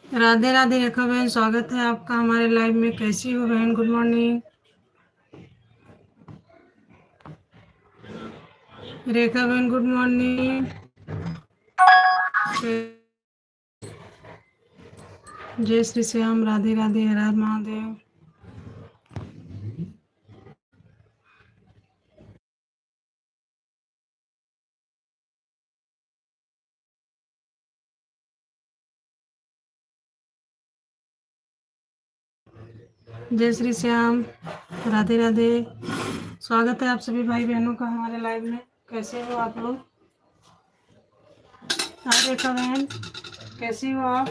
राधे राधे रेखा बहन, स्वागत है आपका हमारे लाइव में। कैसी हो बहन? गुड मॉर्निंग रेखा बहन, गुड मॉर्निंग। जय श्री श्याम, राधे राधे, हर हर महादेव। जय श्री श्याम, राधे राधे, स्वागत है आप सभी भाई बहनों का हमारे लाइव में। कैसे हो आप लोग? हाँ रेखा बहन, कैसी हो आप?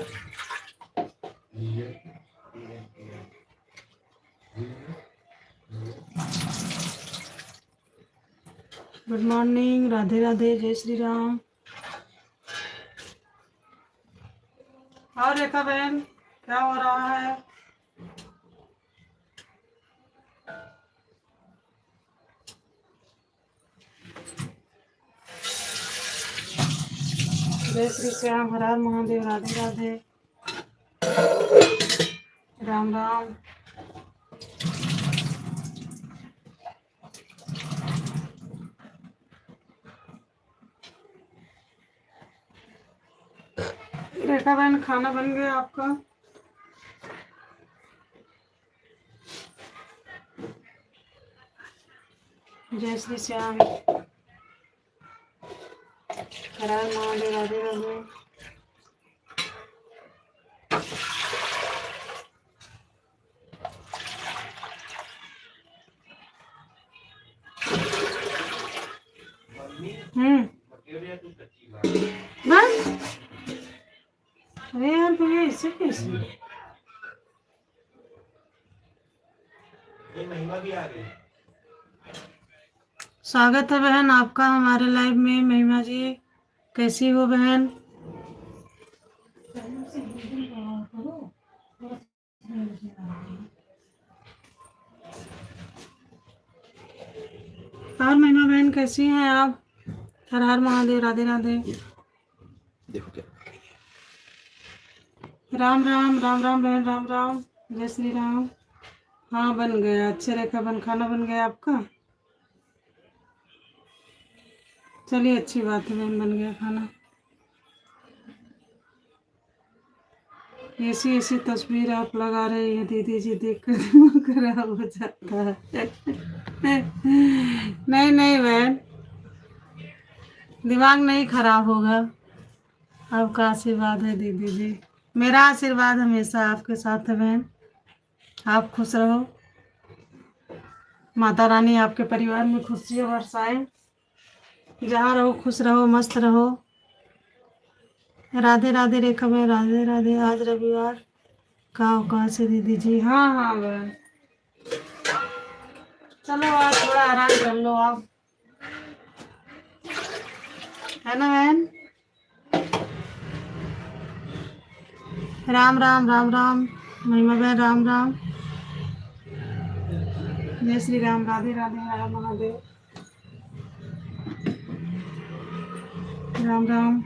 गुड मॉर्निंग, राधे राधे, जय श्री राम। और रेखा बहन, क्या हो रहा है? जय श्री श्याम, हर हर महादेव, राधे राधे, राम राम। रेखा बहन, खाना बन गया आपका? जय श्री श्याम, हर हर महादेव, राधे राधे। बस अरे यार भैया, इससे कैसे? महिमा भी आ गई। स्वागत है बहन आपका हमारे लाइव में। महिमा जी, कैसी हो बहन? और महिमा बहन कैसी हैं आप? हर हर महादेव, राधे राधे। देखो क्या राम राम, राम राम बहन, राम राम, जय श्री राम। हाँ बन गया। अच्छा रेखा बहन, खाना बन गया आपका? चलिए अच्छी बात है बहन, बन गया खाना। ऐसी ऐसी तस्वीर आप लगा रही है दीदी जी, देख कर दिमाग खराब हो जाता है। नहीं नहीं बहन, दिमाग नहीं खराब होगा। आपका आशीर्वाद है दीदी जी, मेरा आशीर्वाद हमेशा आपके साथ है बहन। आप खुश रहो, माता रानी आपके परिवार में खुशियाँ बरसाए। जहाँ रहो खुश रहो, मस्त रहो। राधे राधे रेखा बहन, राधे राधे। आज रविवार कहाँ से दीदी जी? हाँ हाँ बहन, चलो आज थोड़ा आराम कर लो आप, है ना बहन? राम राम, राम राम महिमा बहन, राम राम, जय श्री राम, राधे राधे, हर महादेव, राम राम,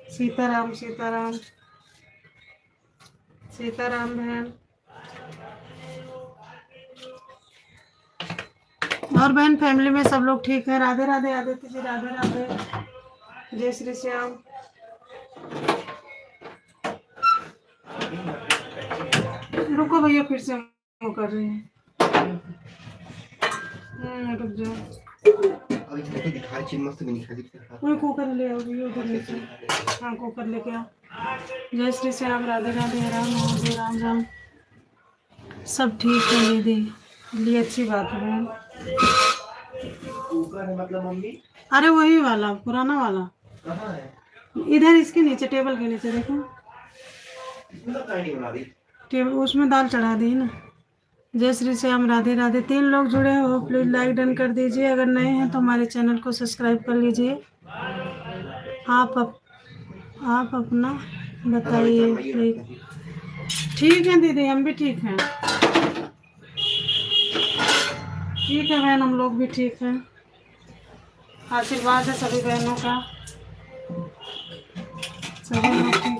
सीताराम सीताराम, सीताराम बहन। और बहन फैमिली में सब लोग ठीक है? राधे राधे आदित्य जी, राधे राधे, जय श्री श्याम। रुको भैया, फिर से वो कर रहे हैं। रुक जाओ, वही कुकर ले आओ उधर नीचे। हाँ कुकर लेके आओ। जय श्री श्याम, राधे राधे, राम महादेव, राम राम। सब ठीक है दीदी, लिए अच्छी बात है बहन। कुकर है मतलब मम्मी? अरे वही वाला, पुराना वाला। कहाँ है? इधर इसके नीचे, टेबल के नीचे देखो। टेबल उसमें दाल चढ़ा दी ना। जय श्री श्याम, राधे राधे। 3 लोग जुड़े हो, प्लीज लाइक डन कर दीजिए। अगर नए हैं तो हमारे चैनल को सब्सक्राइब कर लीजिए। आप अपना बताइए प्लीज। ठीक है दीदी, हम भी ठीक हैं। ठीक है बहन, हम लोग भी ठीक हैं। आशीर्वाद है सभी बहनों का, सभी लोग ठीक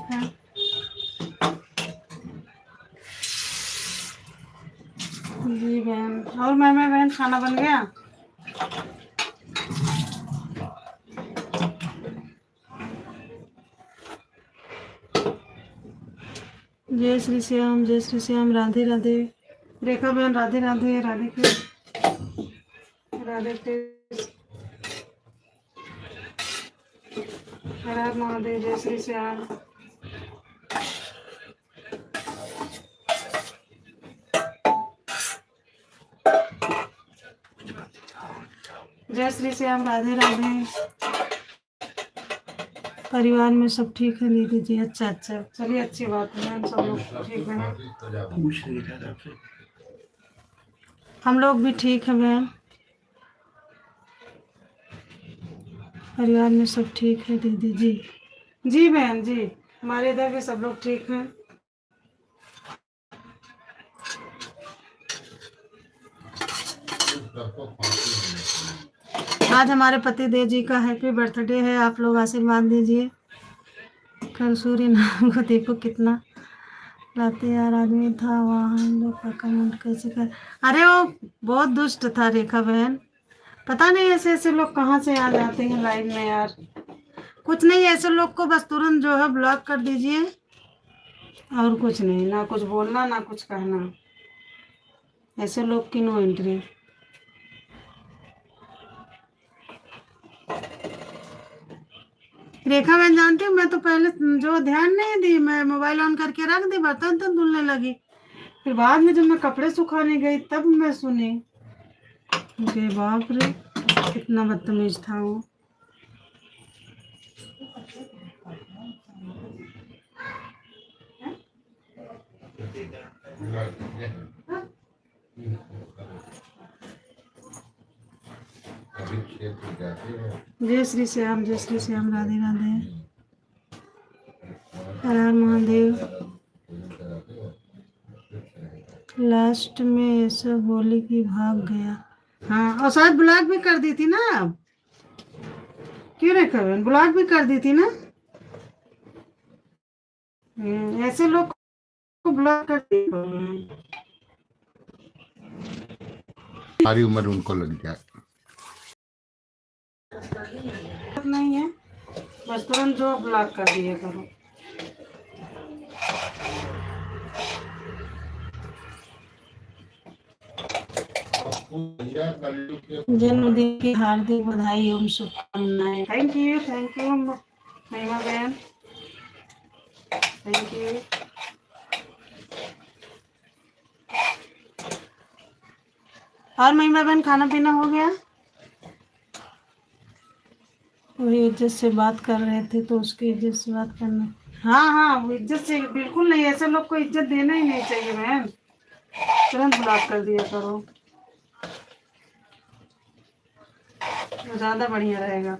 खाना बन गया? जय श्री श्याम, जय श्री श्याम, राधे राधे। रेखा बहन राधे राधे, राधे कृष्ण, राधे कृष्ण, हर हर महादेव, जय श्री श्याम। जय श्री श्याम, राधे राधे। परिवार में सब ठीक है दीदी जी? अच्छा अच्छा, चलिए अच्छी बात है, हम सब लोग ठीक हैं। पूछ रही था आपसे। हम लोग भी ठीक है बहन, परिवार में सब ठीक है दीदी जी। जी बहन जी, हमारे इधर भी सब लोग ठीक हैं। आज हमारे पति देव जी का हैप्पी बर्थडे है, आप लोग आशीर्वाद दीजिए। कल सूर्य नाम को देखो कितना लाते यार आदमी था, वहाँ हम लोग का कमेंट कैसे कर। अरे वो बहुत दुष्ट था रेखा बहन, पता नहीं ऐसे ऐसे लोग कहाँ से आ जाते हैं लाइव में यार। कुछ नहीं, ऐसे लोग को बस तुरंत जो है ब्लॉक कर दीजिए, और कुछ नहीं, ना कुछ बोलना ना कुछ कहना, ऐसे लोग की नो एंट्री। रेखा बहन जानती हूँ, मैं तो पहले जो ध्यान नहीं दी, मैं मोबाइल ऑन करके रख दी, बर्तन तो धुलने लगी, फिर बाद में जब मैं कपड़े सुखाने गई तब मैं सुनी। अरे बाप रे, कितना बदतमीज था वो। जय श्री श्याम, जय श्री श्याम, राधे राधे, हर हर महादेव। लास्ट में ऐसा बोली कि भाग गया। हाँ, और शायद ब्लॉक भी कर दी थी ना अब। क्यों रे करण, ब्लॉक भी कर दी थी ना। ऐसे लोग को ब्लॉक कर दी। सारी उम्र उनको लग जाए। नहीं है, बस तुरंत जो ब्लॉक कर दिए करो। जन्मदिन की हार्दिक बधाई एवं शुभकामनाएं। थैंक यू महिमा बहन, थैंक यू। और महिमा बहन खाना पीना हो गया? वही इज्जत से बात कर रहे थे तो उसकी इज्जत से बात करना। हाँ हाँ, वो इज्जत से बिल्कुल नहीं, ऐसे लोग को इज्जत देना ही नहीं चाहिए बहन, तुरंत ब्लॉक कर दिया करो, ज्यादा बढ़िया रहेगा।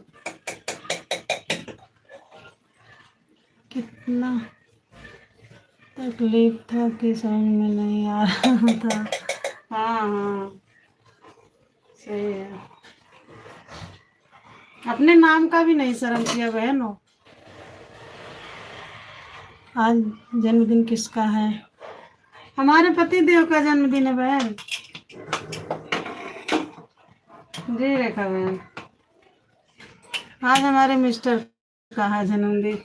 कितना तकलीफ था कि समझ में नहीं आ रहा था। हाँ हाँ सही है, अपने नाम का भी नहीं शर्म किया बहन हो। आज जन्मदिन किसका है? हमारे पति देव का जन्मदिन है बहन। जी रेखा बहन, आज हमारे मिस्टर का है जन्मदिन।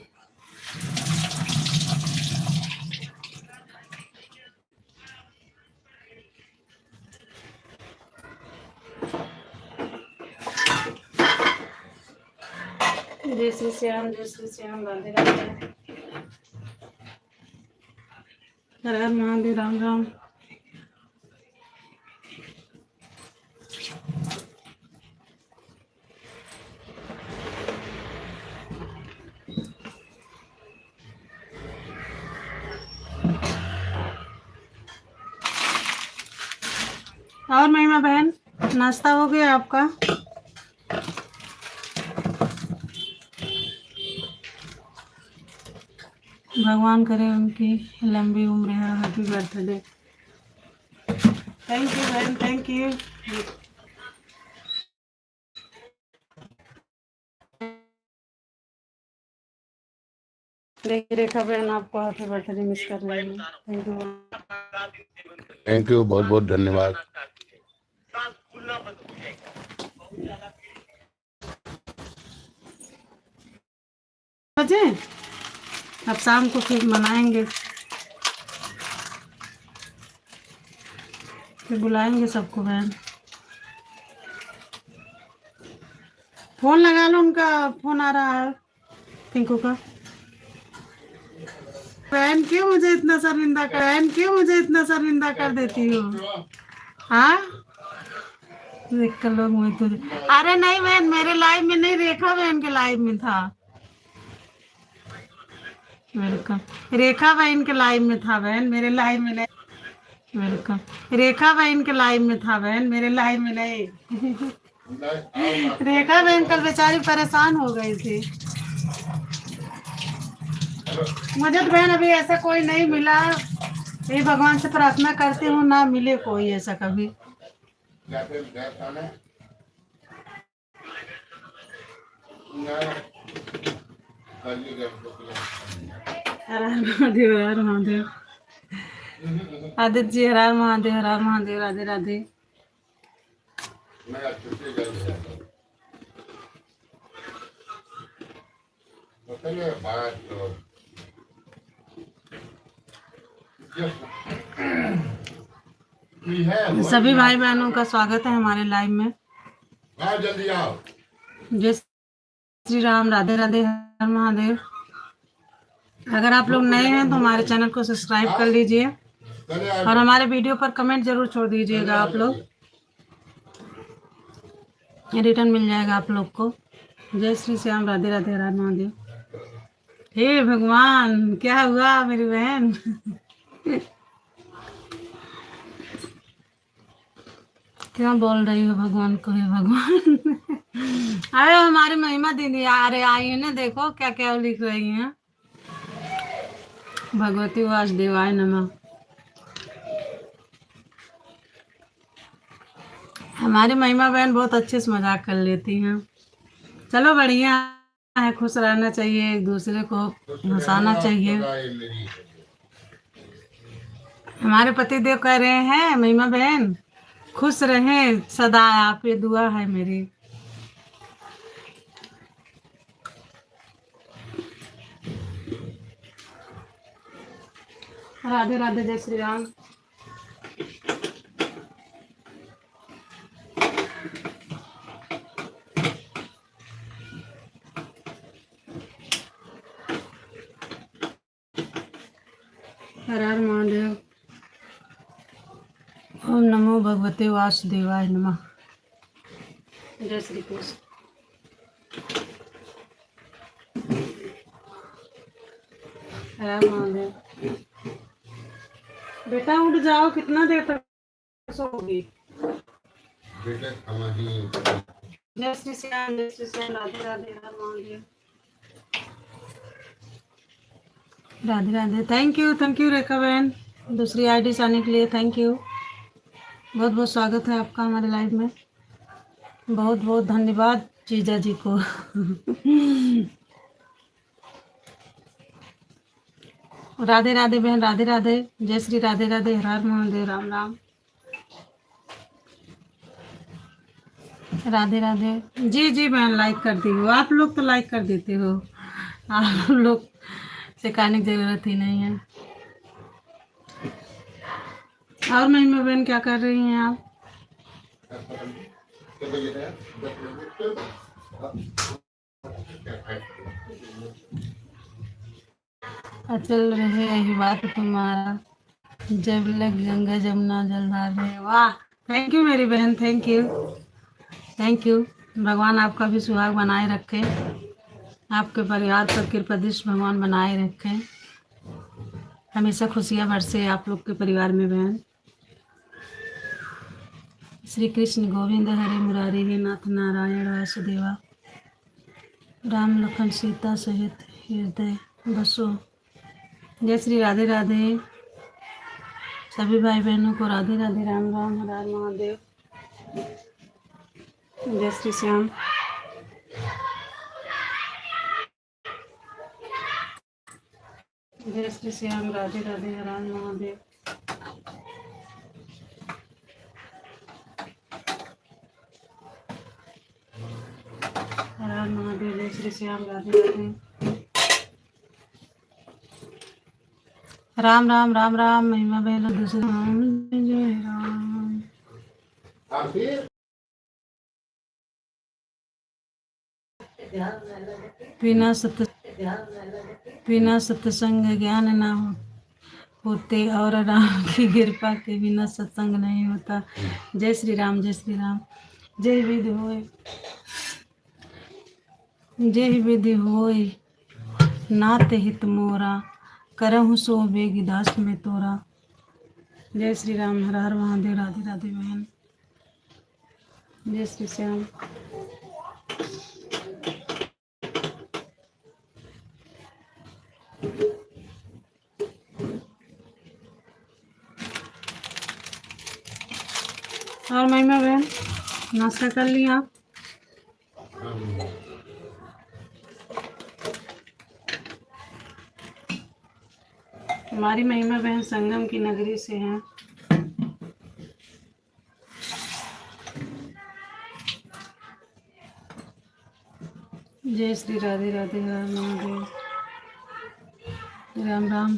जय श्री श्याम, जय श्री श्याम, राधे राधे, हर हर महादेव, राम राम। और महिमा बहन, नाश्ता हो गया आपका? भगवान करे उनकी लंबी उम्र है। Happy birthday. थैंक यू बहन, थैंक यू। देखिए रेखा बहन आपको हैप्पी बर्थडे मिस कर रही हूँ। थैंक यू, थैंक यू, बहुत बहुत धन्यवाद। बजे अब शाम को फिर मनाएंगे, फिर बुलाएंगे सबको बहन। फोन लगा लो, उनका फोन आ रहा है पिंकू का। बहन क्यों मुझे इतना शर्मिंदा कर, बहन क्यों मुझे इतना शर्मिंदा कर देती हो? हाँ देख कर लोग मुझे तुझे, अरे नहीं बहन मेरे लाइव में नहीं, रेखा बहन के लाइव में था। वेलकम, रेखा बहन के लाइव में था बहन, मेरे लाइव में नहीं। वेलकम, रेखा बहन के लाइव में था बहन, मेरे लाइव में नहीं। रेखा बहन कल बेचारी परेशान हो गई थी। मुझे तो बहन अभी ऐसा कोई नहीं मिला, ये भगवान से प्रार्थना करती हूँ ना मिले कोई ऐसा कभी। हर हर महादेव, हर महादेव। आदित्य जी हर हर महादेव, हर हर महादेव, राधे राधे। सभी भाई बहनों का स्वागत है हमारे लाइव में। जल्दी आओ। जय श्री राम, राधे राधे, हर महादेव। अगर आप लोग नए हैं तो हमारे चैनल को सब्सक्राइब कर लीजिए और हमारे वीडियो पर कमेंट जरूर छोड़ दीजिएगा। आप लोग रिटर्न मिल जाएगा आप लोग को। जय श्री श्याम, राधे राधे, हर हर महादेव। हे भगवान क्या हुआ मेरी बहन? क्या बोल रही हो भगवान को? हे भगवान। अरे हमारी महिमा दीदी आ रहे आई है ना, देखो क्या क्या लिख रही हैं। भगवती वासुदेवाय नमः। हमारी महिमा बहन बहुत अच्छे से मजाक कर लेती हैं। चलो बढ़िया है, खुश रहना चाहिए, एक दूसरे को हंसाना चाहिए। हमारे पति देव कह रहे हैं महिमा बहन खुश रहें सदा, आप ये दुआ है मेरी। राधे राधे, जय श्री राम। हर हर महादेव। ओम नमो भगवते वासुदेवाय नमः। जय श्री कृष्ण। हर हर महादेव। बेटा उठ जाओ, कितना देर तक सोओगी? जय श्री श्याम, जय श्री श्याम, राधे राधे, हर महादेव। राधे राधे। थैंक यू रेखा बहन, दूसरी आईडी से आने के लिए थैंक यू। बहुत बहुत स्वागत है आपका हमारे लाइव में। बहुत बहुत धन्यवाद जीजा जी को। राधे राधे बहन, राधे राधे, जय श्री राधे राधे, हर हर महादेव, राम राम। राधे राधे। जी जी बहन लाइक करती हूँ, आप लोग तो लाइक कर देते हो, आप लोग सिखाने की जरूरत ही नहीं है। और महिमा बहन क्या कर रही हैं आप? अचल रहे यही बात तुम्हारा, जब लग गंगा जमुना जलधार रहे। वाह, थैंक यू मेरी बहन, थैंक यू थैंक यू। भगवान आपका भी सुहाग बनाए रखे, आपके परिवार पर कृपा दृष्टि भगवान बनाए रखे, हमेशा खुशियाँ बरसे आप लोग के परिवार में बहन। श्री कृष्ण गोविंद हरे मुरारी, हे नाथ नारायण वासुदेवा, राम लखन सीता सहित हृदय बसो। जय श्री राधे राधे। सभी भाई बहनों को राधे राधे, राम राम, हर हर महादेव। जय श्री श्याम। जय श्री श्याम, राधे राधे, हर हर महादेव। श्याम राधे राधे। राम राम राम राम महिमा बहन दूसरे राम जय राम। और फिर बिना सत्संग ज्ञान ना होते और राम की कृपा के बिना सत्संग नहीं होता। जय श्री राम जय श्री राम। जय विधि होय जय विधि होय नाते हित मोरा करहु सो बेगी दास में तोरा। जय श्री राम। हर हर महादेव। राधे राधे बहन। जय श्री श्याम। और महिमा बहन नाश्ता कर लिया आप? हमारी महिमा बहन संगम की नगरी से हैं। जय श्री राधे राधे। हर महादेव। राम राम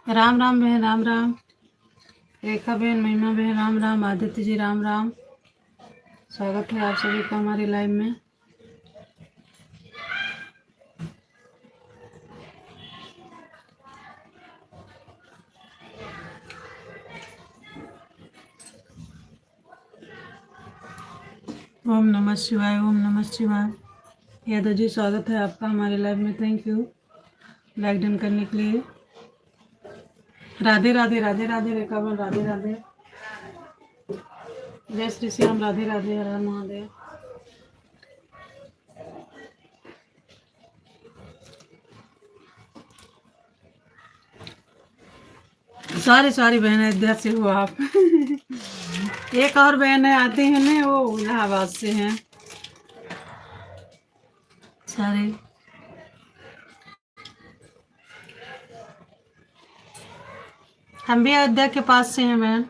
राम राम बहन राम राम। रेखा बहन महिमा बहन राम राम। आदित्य जी राम राम। स्वागत है आप सभी का हमारे लाइव में। ओम नमः शिवाय ओम नमः शिवाय। यादव जी स्वागत है आपका हमारे लाइव में। थैंक यू लाइक डन करने के लिए। राधे राधे राधे राधे। रेखा बहन राधे राधे। जय श्री श्याम राधे राधे। हर हर महादेव। सारी बहन अयोध्या से हो आप। एक और बहन है आती है ना वो इलाहाबाद से हैं सारे। हम भी अयोध्या के पास से हैं बहन।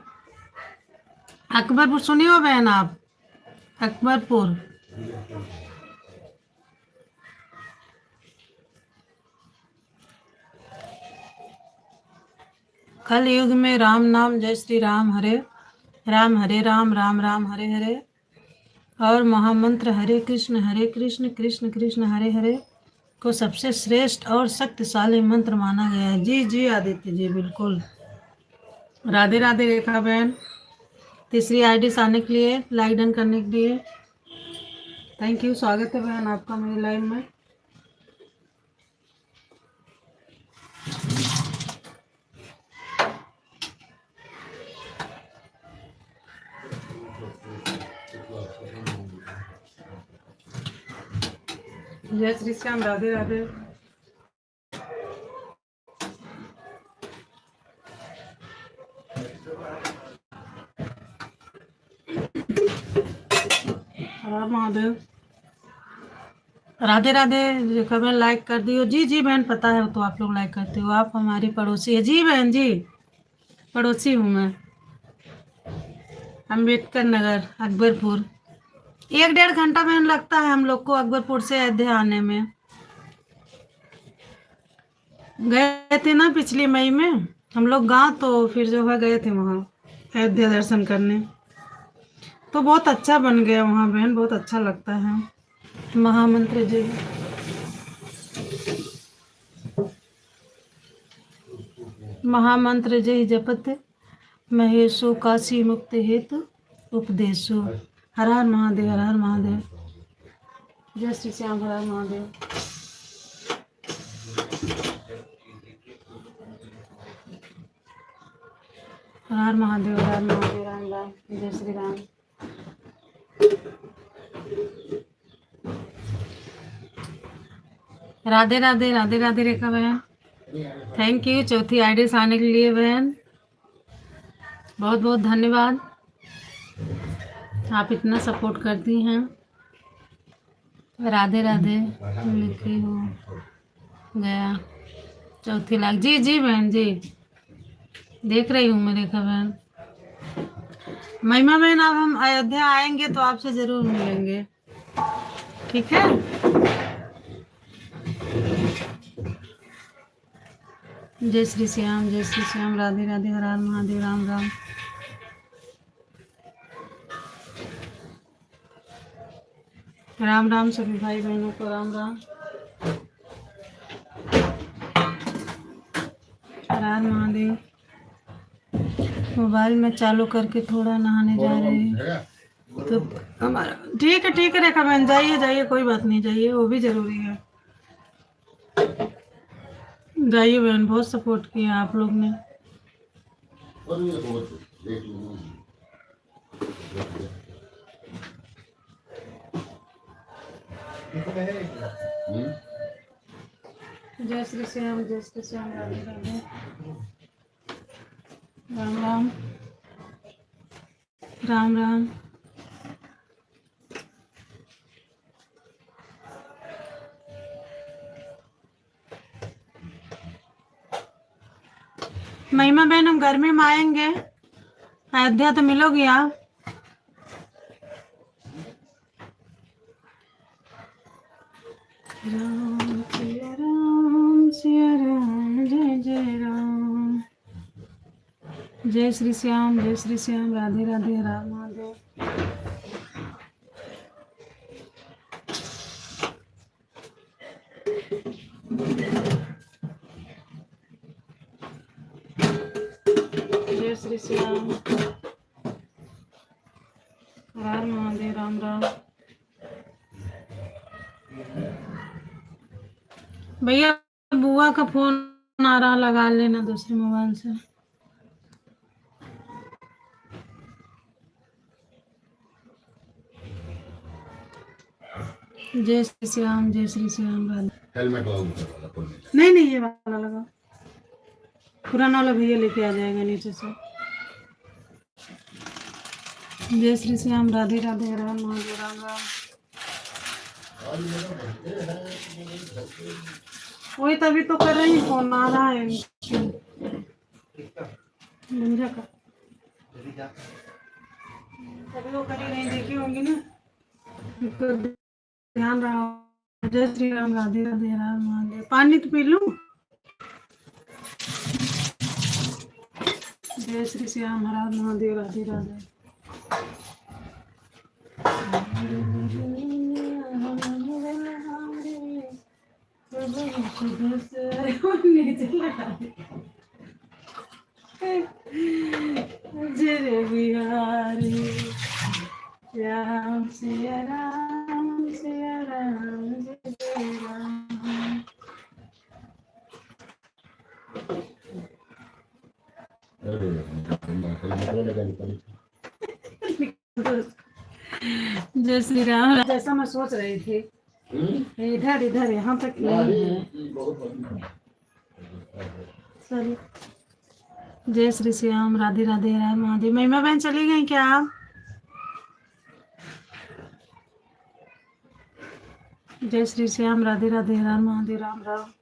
अकबरपुर सुनी हो बहन आप? अकबरपुर। कल युग में राम नाम जय श्री राम हरे राम राम राम हरे हरे और महामंत्र हरे कृष्ण कृष्ण कृष्ण हरे हरे को सबसे श्रेष्ठ और शक्तिशाली मंत्र माना गया है। जी जी आदित्य जी बिल्कुल। राधे राधे रेखा बहन। तीसरी आईडी से आने के लिए लाइक डन करने के लिए थैंक यू। स्वागत है बहन आपका मेरे लाइव में। जय श्री श्याम राधे राधे। महादेव। राधे राधे। कमेंट लाइक कर दियो। जी जी बहन पता है तो आप लोग लाइक करते हो। आप हमारी पड़ोसी है। जी बहन जी पड़ोसी हूँ मैं। अम्बेडकर नगर अकबरपुर। 1-1.5 घंटा बहन लगता है हम लोग को अकबरपुर से अयोध्या आने में। गए थे ना पिछली मई में हम लोग गांव, तो फिर जो है गए थे वहाँ अयोध्या दर्शन करने। तो बहुत अच्छा बन गया वहाँ बहन, बहुत अच्छा लगता है। महामंत्र जी महामंत्र जय जपत महेशो काशी मुक्त हेतु उपदेशो। हर हर महादेव हर हर महादेव। जय श्री श्याम हर हर महादेव। हर हर महादेव हर हर महादेव। राम राम जय श्री राम। राधे राधे राधे राधे रेखा बहन। थैंक यू चौथी आईडी से आने के लिए बहन, बहुत बहुत धन्यवाद। आप इतना सपोर्ट करती हैं। राधे राधे लिखी हो गया चौथी लाख। जी जी बहन जी देख रही हूँ मैं रेखा बहन। महिमा बहन, अब हम अयोध्या आएंगे तो आपसे जरूर मिलेंगे, ठीक है। जय श्री श्याम, जय श्री श्याम, राधे राधे, हर हर महादेव, राम राम। राम राम सभी भाई बहनों को, राम राम। हर हर महादेव। मोबाइल में चालू करके थोड़ा नहाने जा रहे हैं तो हमारा ठीक है रेखा बहन, जाइए जाइए, कोई बात नहीं, जाइए, वो भी जरूरी है। जाइए बहन, बहुत सपोर्ट किया आप लोग ने। जय श्री श्याम, जय श्री श्याम, राधे राधे, राम राम, राम राम। महिमा बहन, हम गर्मी में आएंगे अयोध्या तो मिलोगी आप। राम सिया राम, जय जय राम। जय श्री श्याम, जय श्री श्याम, राधे राधे, राम महादेव। जय श्री श्याम, राम महादेव, राम राम। भैया बुआ का फोन आ रहा, लगा लेना दूसरे मोबाइल से। जय श्री श्याम, जय श्री श्याम, राधे। हेलमेट नहीं नहीं, ये वाला लगा, पुराना वाला भैया लेके आ जाएगा नीचे से। जय श्री श्याम, राधे राधे, राम महादेव, राम राम। वही तभी तो कर रही, फोन आ रहा है मंजा का, तभी वो कर ही नहीं, देखी होंगी ना, तो ध्यान रहा। जय श्री राम, राधे राधे, राम महादेव। पानी तो पी लूं। जय श्री श्याम, हर हर महादेव, राधे राधे। जय बिहारी, राम सिया राम, सिया राम, जय जय राम। जय श्री राम। जैसा मैं सोच रही थी, इधर इधर यहाँ तक नहीं है। चलिए, जय श्री श्याम, राधे राधे, राम महादेव। महिमा बहन चली गई क्या आप? जय श्री श्याम, राधे राधे, राम महादेव, राम राम।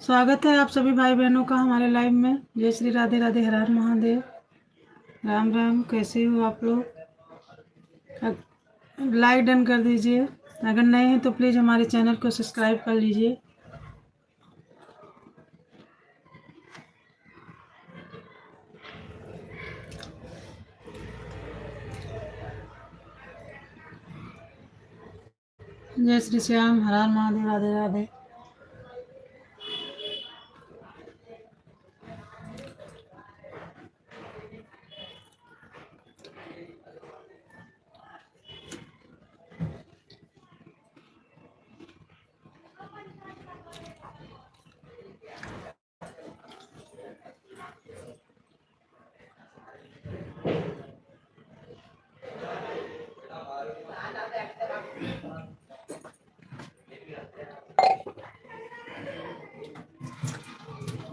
स्वागत है आप सभी भाई बहनों का हमारे लाइव में। जय श्री राधे राधे, हर हर महादेव, राम राम। कैसे हो आप लोग? लाइक डन कर दीजिए, अगर नए हैं तो प्लीज़ हमारे चैनल को सब्सक्राइब कर लीजिए। जय श्री श्याम, हर हर महादेव, राधे राधे।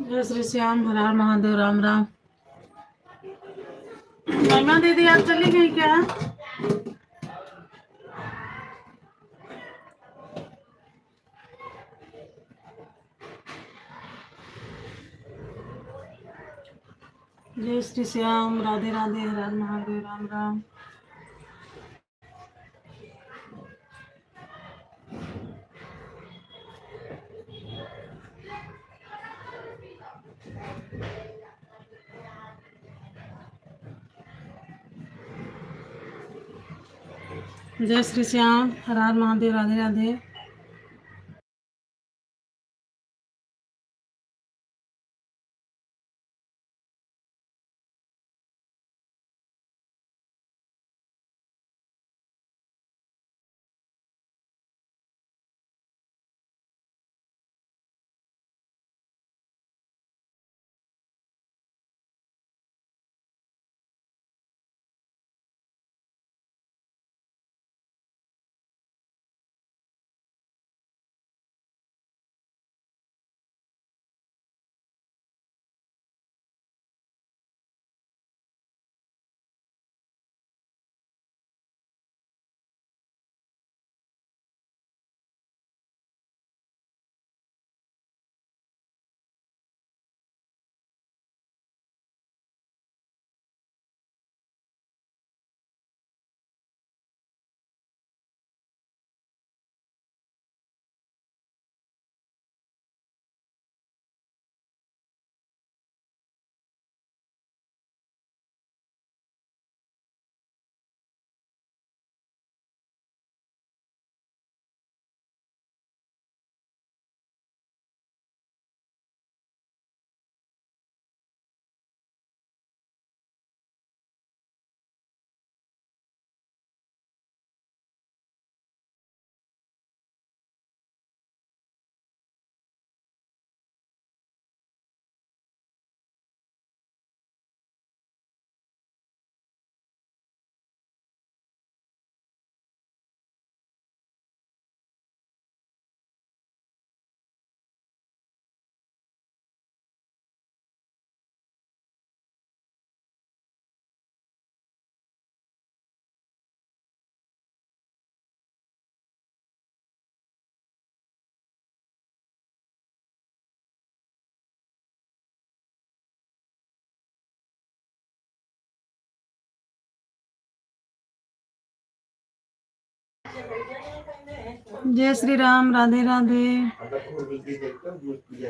जय श्री श्याम, हर हर महादेव, राम राम। महिमा दीदी आप चली गई क्या? जय श्री श्याम, राधे राधे, हर हर महादेव, राम राम। जय श्री श्याम, हर हर महादेव, राधे राधे। जय श्री राम, राधे राधे,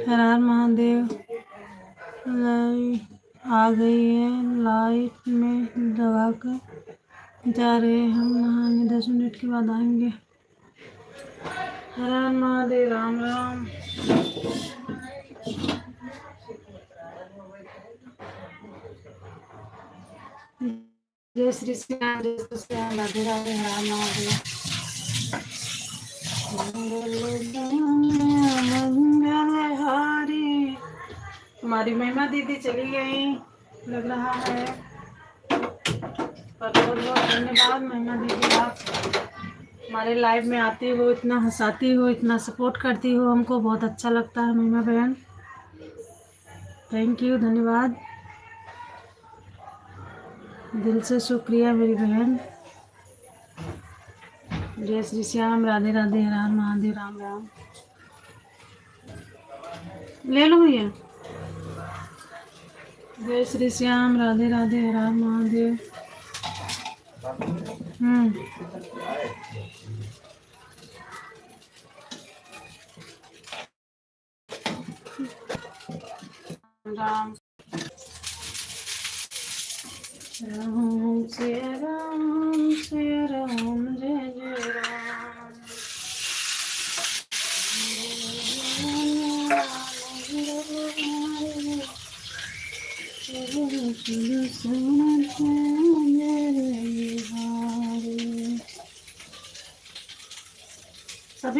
हर हर महादेव। लाइट आ गई है, लाइट में दबा कर जा रहे हैं हम नहाने, 10 मिनट के बाद आएंगे। हर हर महादेव, राम राम। जय श्री श्याम, जय श्री श्याम, राधे राधे, हर हर महादेव। मंगल हारी। हमारी महिमा दीदी चली गई लग रहा है, पर बहुत बहुत धन्यवाद महिमा दीदी, आप हमारे लाइव में आती हो, इतना हंसाती हो, इतना सपोर्ट करती हो, हमको बहुत अच्छा लगता है महिमा बहन। थैंक यू, धन्यवाद, दिल से शुक्रिया मेरी बहन। जय श्री श्याम, राधे राधे, हर हर महादेव, राम राम। ले लो भैया। जय श्री श्याम, राधे राधे, हर हर महादेव। राम राम, जय राम, जय जय राम। सभी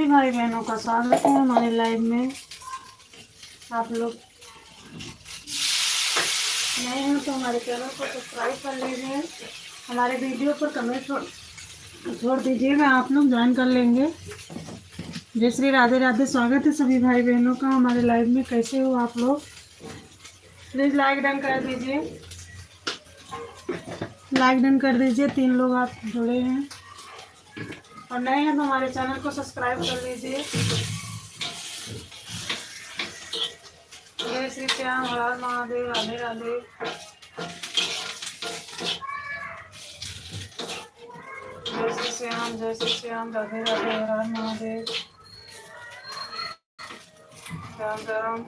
भाई बहनों का स्वागत है हमारे लाइव में। आप लोग नए हैं तो हमारे चैनल को सब्सक्राइब कर लीजिए, हमारे वीडियो पर कमेंट छोड़ दीजिएगा, आप लोग ज्वाइन कर लेंगे। जय श्री राधे राधे। स्वागत है सभी भाई बहनों का हमारे लाइव में। कैसे हो आप लोग? प्लीज़ लाइक डन कर दीजिए, लाइक डन कर दीजिए। 3 लोग आप जुड़े हैं और नए हैं तो हमारे चैनल को सब्सक्राइब कर लीजिए। जय श्री श्याम, हर हर महादेव, राधे राधे। जय श्री श्याम, जय श्री श्याम, राधे राधे, हर हर महादेव, राम राम।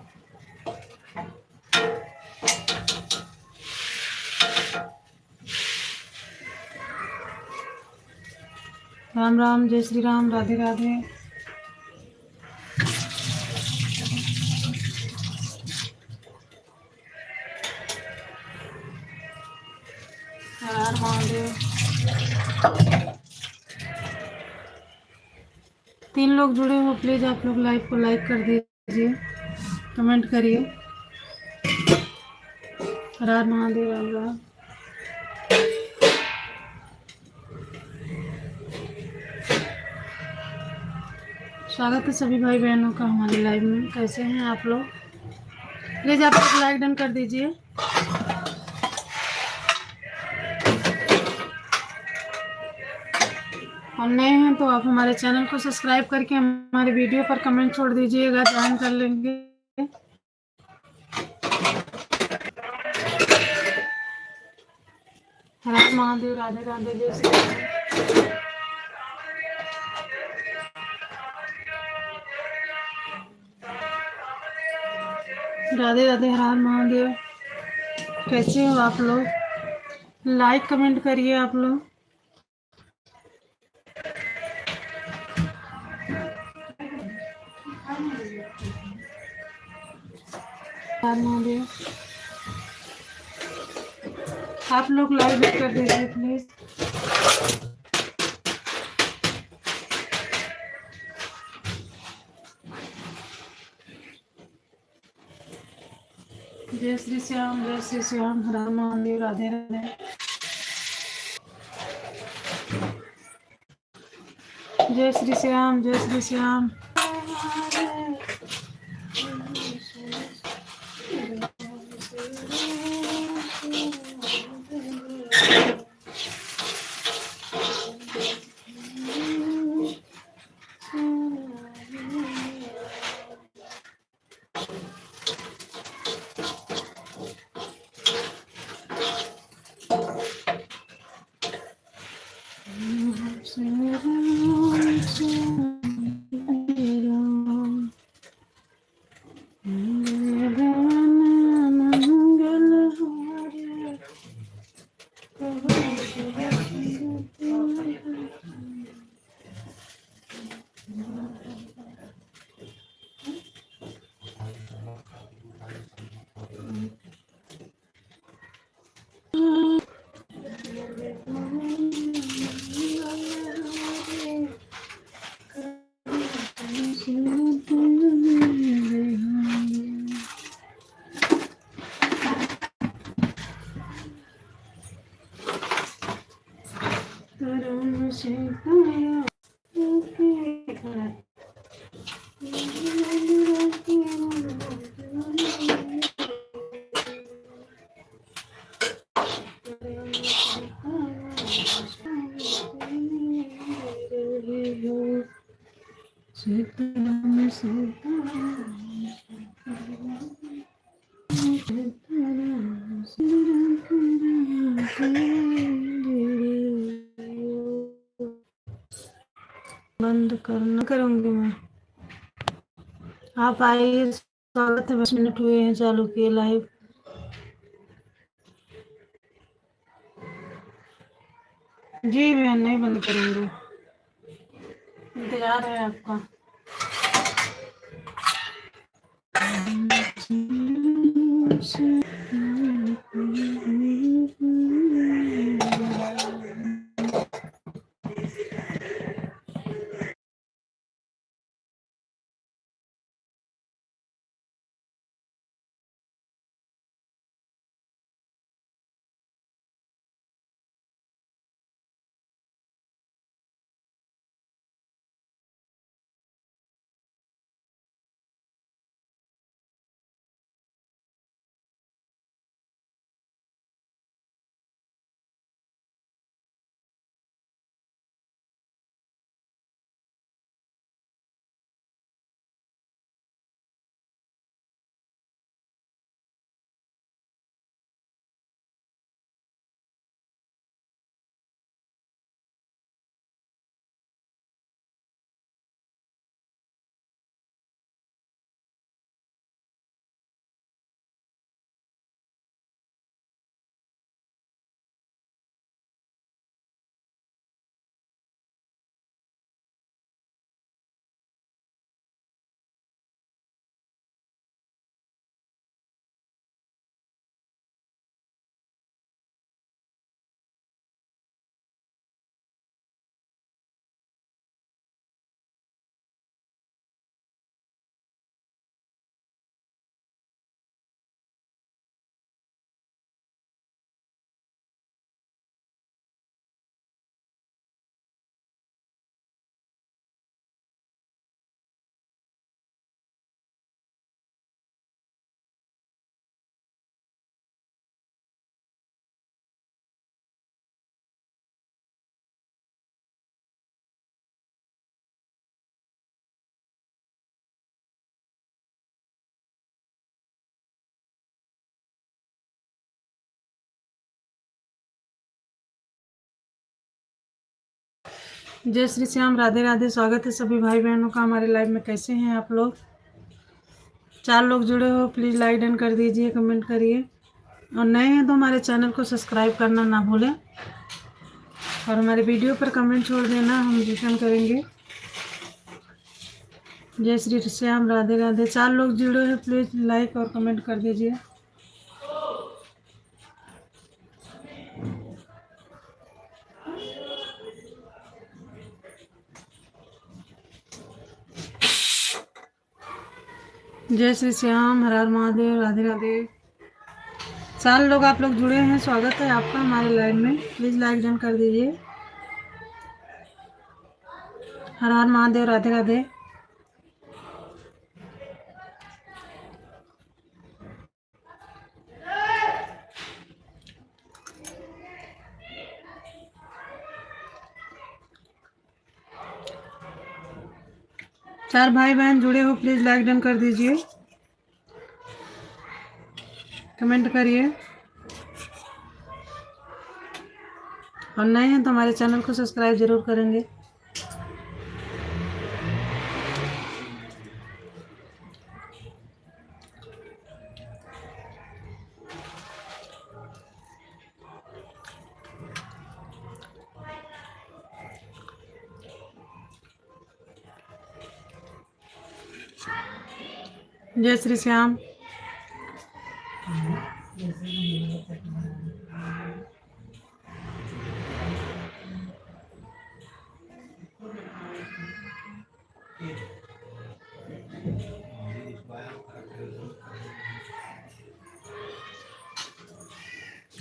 राम राम, जय श्री राम, राधे राधे। हर हर महादेव। 3 लोग जुड़े हो, प्लीज़ आप लोग लाइव को लाइक कर दीजिए, कमेंट करिए। हर हर महादेव, राम राम। स्वागत है सभी भाई बहनों का हमारे लाइव में। कैसे हैं आप लोग? प्लीज़ आप लोग लाइक डन कर दीजिए। और नए हैं तो आप हमारे चैनल को सब्सक्राइब करके हमारे वीडियो पर कमेंट छोड़ दीजिएगा, ज्वाइन कर लेंगे। हर हर महादेव, राधे राधे, जय श्री राम। राधे राधे, हर हर महादेव। कैसे हो आप लोग? लाइक कमेंट करिए आप लोग। हर महादेव। आप लोग लाइक कर दीजिए प्लीज। जय श्री श्याम, जय श्री श्याम, हर हर महादेव, राधे राधे। जय श्री श्याम, जय श्री श्याम। बंद करना करूंगी मैं। आप आइए, स्वागत है। 10 मिनट हुए हैं चालू किए लाइव। जी मैं नहीं बंद करूंगी, इंतजार है आपका। जय श्री श्याम, राधे राधे। स्वागत है सभी भाई बहनों का हमारे लाइव में। कैसे हैं आप लोग? 4 लोग जुड़े हो, प्लीज़ लाइक डन कर दीजिए, कमेंट करिए, और नए हैं तो हमारे चैनल को सब्सक्राइब करना ना भूलें, और हमारे वीडियो पर कमेंट छोड़ देना, हम रिटर्न करेंगे। जय श्री श्याम, राधे राधे। 4 लोग जुड़े हैं, प्लीज़ लाइक और कमेंट कर दीजिए। जय श्री श्याम, हर हर महादेव, राधे राधे। 4 लोग आप लोग जुड़े हैं, स्वागत है आपका हमारे लाइव में। प्लीज़ लाइक डन कर दीजिए। हर हर महादेव, राधे राधे। चार भाई बहन जुड़े हो, प्लीज़ लाइक डन कर दीजिए, कमेंट करिए, और नए हैं तो हमारे चैनल को सब्सक्राइब जरूर करेंगे। जय श्री श्याम।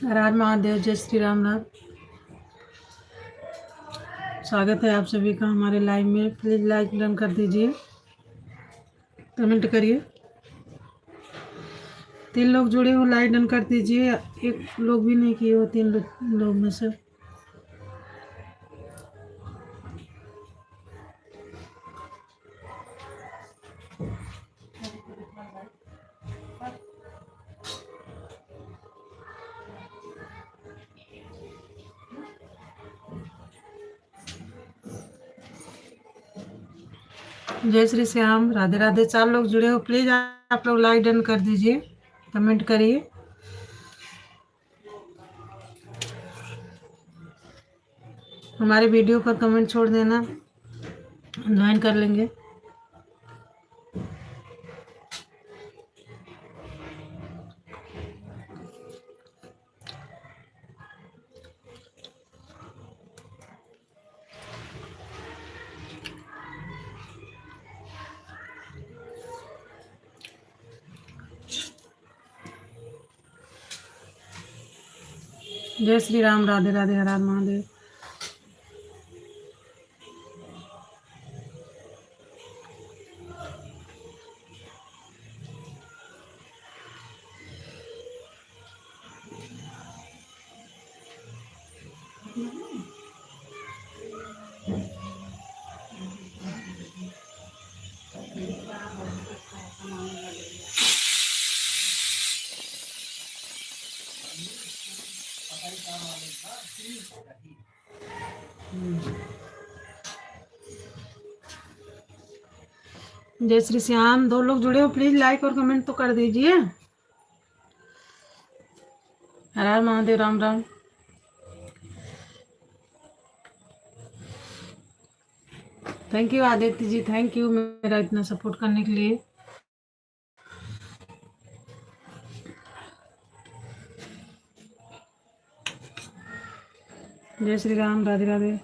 हर हर महादेव, जय श्री रामनाथ। स्वागत है आप सभी का हमारे लाइव में। प्लीज़ लाइक डन कर दीजिए, कमेंट करिए। 3 लोग जुड़े हो, लाइक डन कर दीजिए। 1 लोग भी नहीं किए हो 3 लोग में से। जय श्री श्याम, राधे राधे। 4 लोग जुड़े हो, प्लीज़ आप लोग लाइक डन कर दीजिए, कमेंट करिए। हमारे वीडियो पर कमेंट छोड़ देना, ज्वाइन कर लेंगे। जय श्री राम, राधे राधे, हर हर महादेव। जय श्री श्याम। 2 लोग जुड़े हो, प्लीज़ लाइक और कमेंट तो कर दीजिए। Har Har Mahadev, Ram Ram. Thank you Aditya ji, thank you मेरा इतना सपोर्ट करने के लिए। जय श्री राम, राधे राधे।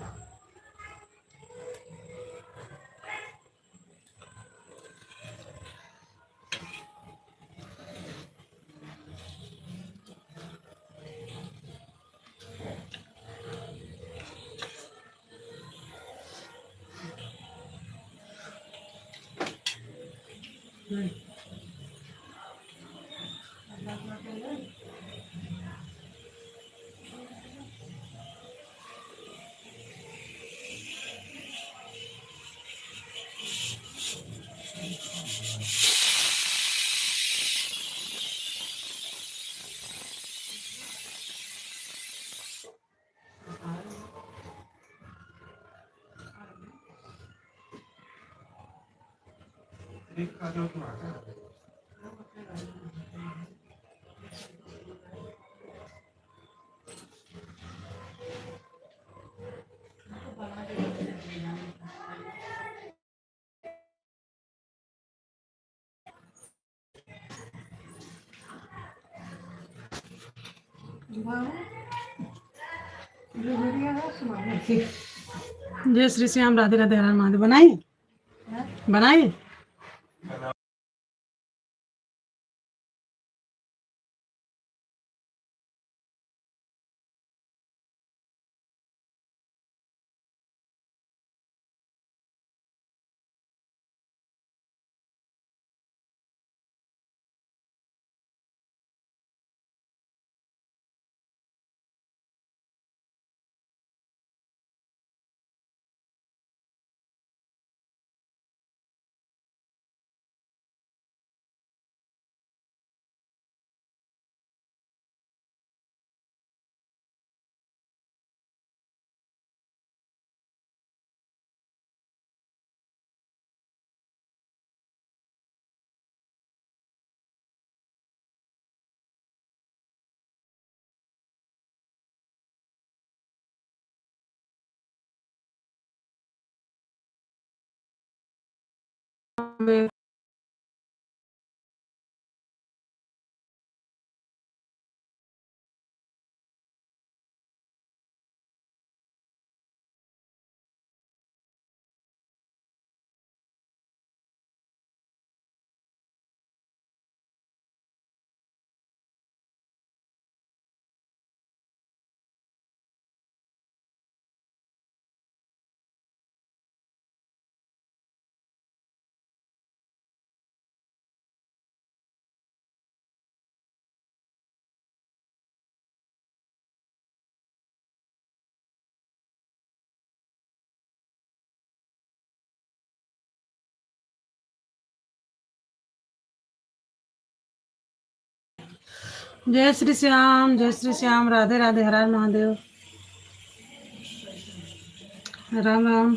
जय श्री श्याम, राधे राधे, हर हर महादेव। बनाइए बनाइए। जय श्री श्याम, जय श्री श्याम, राधे राधे, हर हर महादेव। राम राम।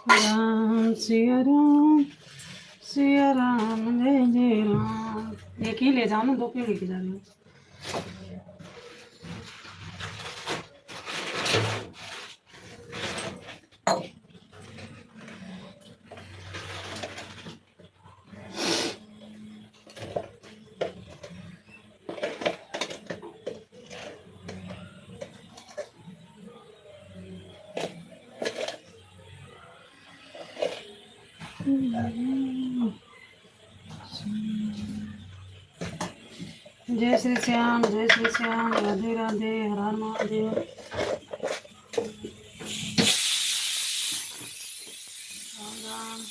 राम सिया राम जय जय राम। एक ही ले जाओ ना, दो क्यों लेके जा रही हो? जय श्री श्याम, जय Shri Shyam, Radhe Radhe, Har Har Mahadev. Ram Ram.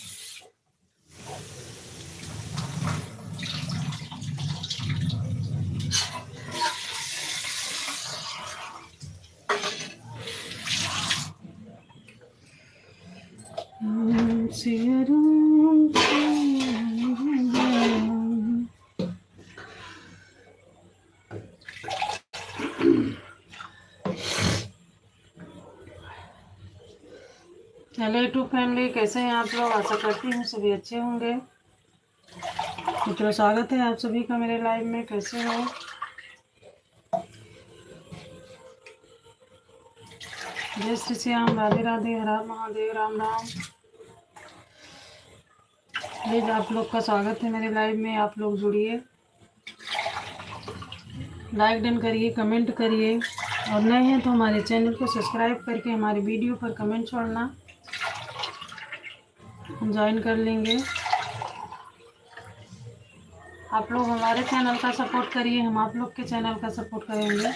Siya Ram hello YouTube family, कैसे हैं आप लोग? आशा करती हूँ सभी अच्छे होंगे। मित्रों, स्वागत है आप सभी का मेरे लाइव में। कैसे हो? जय श्री श्याम, राधे राधे, हर हर महादेव, राम राम। प्लीज आप लोग का स्वागत है मेरे लाइव में। आप लोग जुड़िए, लाइक डन करिए, कमेंट करिए, और नए हैं तो हमारे चैनल को सब्सक्राइब करके हमारी वीडियो पर कमेंट छोड़ना, हम ज्वाइन कर लेंगे। आप लोग हमारे चैनल का सपोर्ट करिए, हम आप लोग के चैनल का सपोर्ट करेंगे।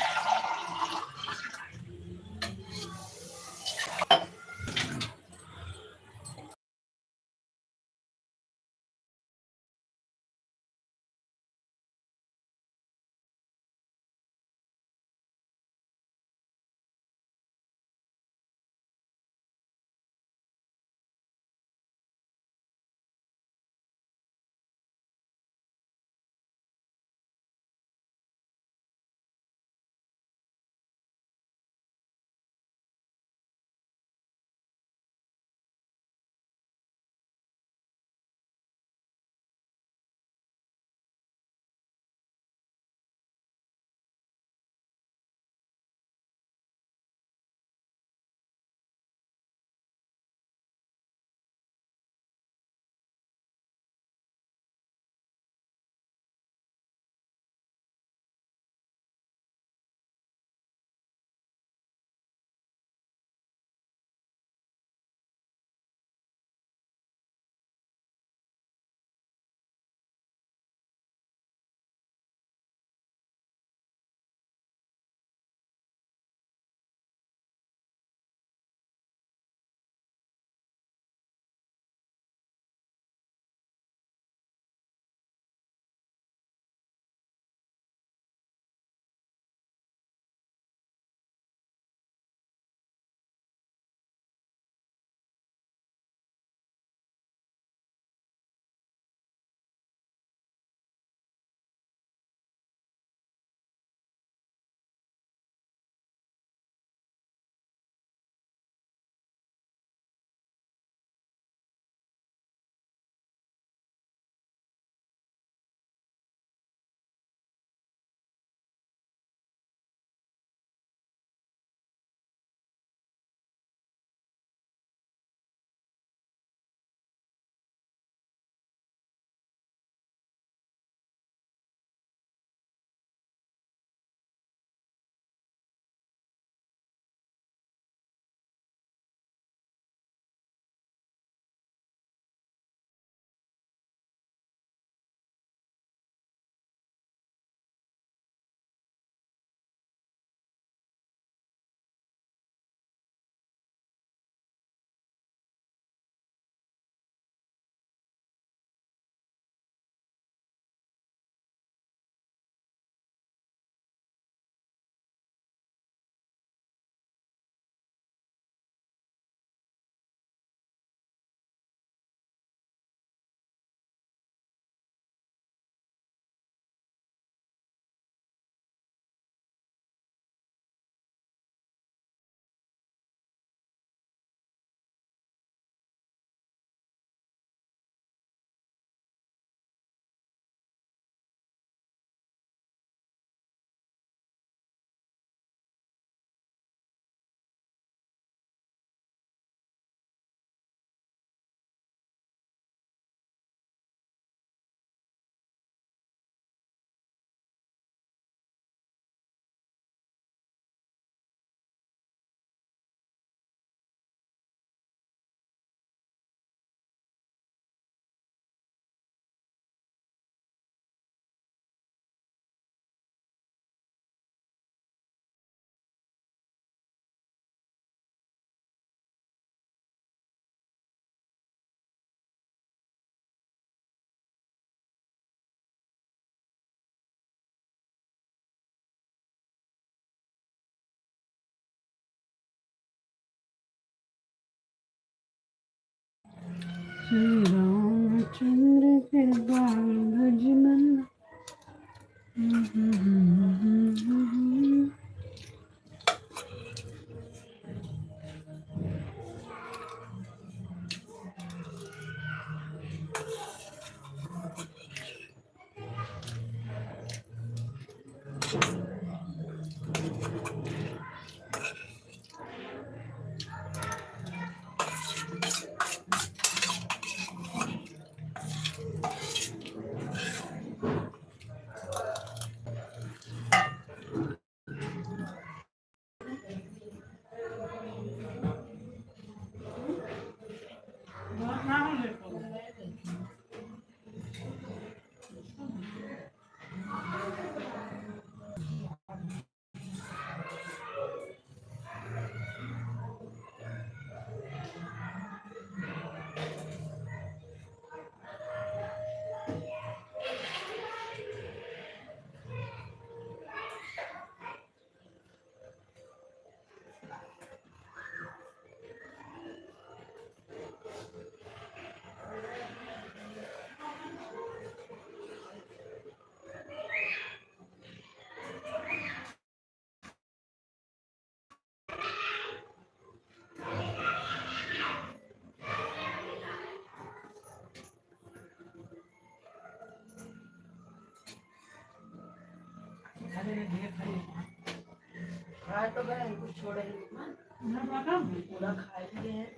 श्री रामचंद्र के बाल भजमन। तो गए कुछ छोड़े पूरा खा लिए हैं।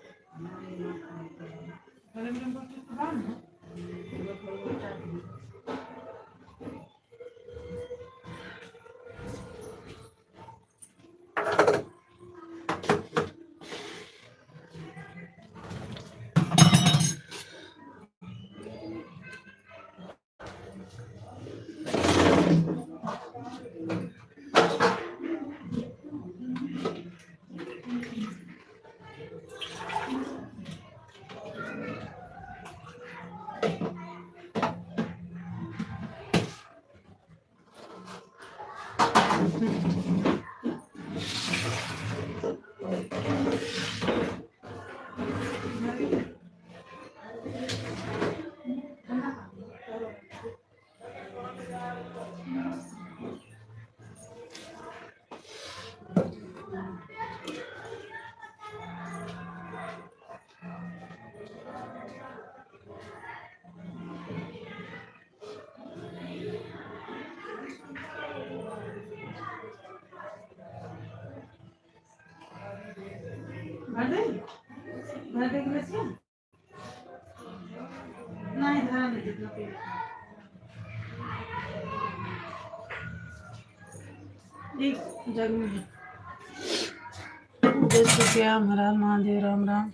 नहीं धरा नहीं जितना पेड़ एक जग में है। जय श्री श्याम, हर हर महादेव, राम राम।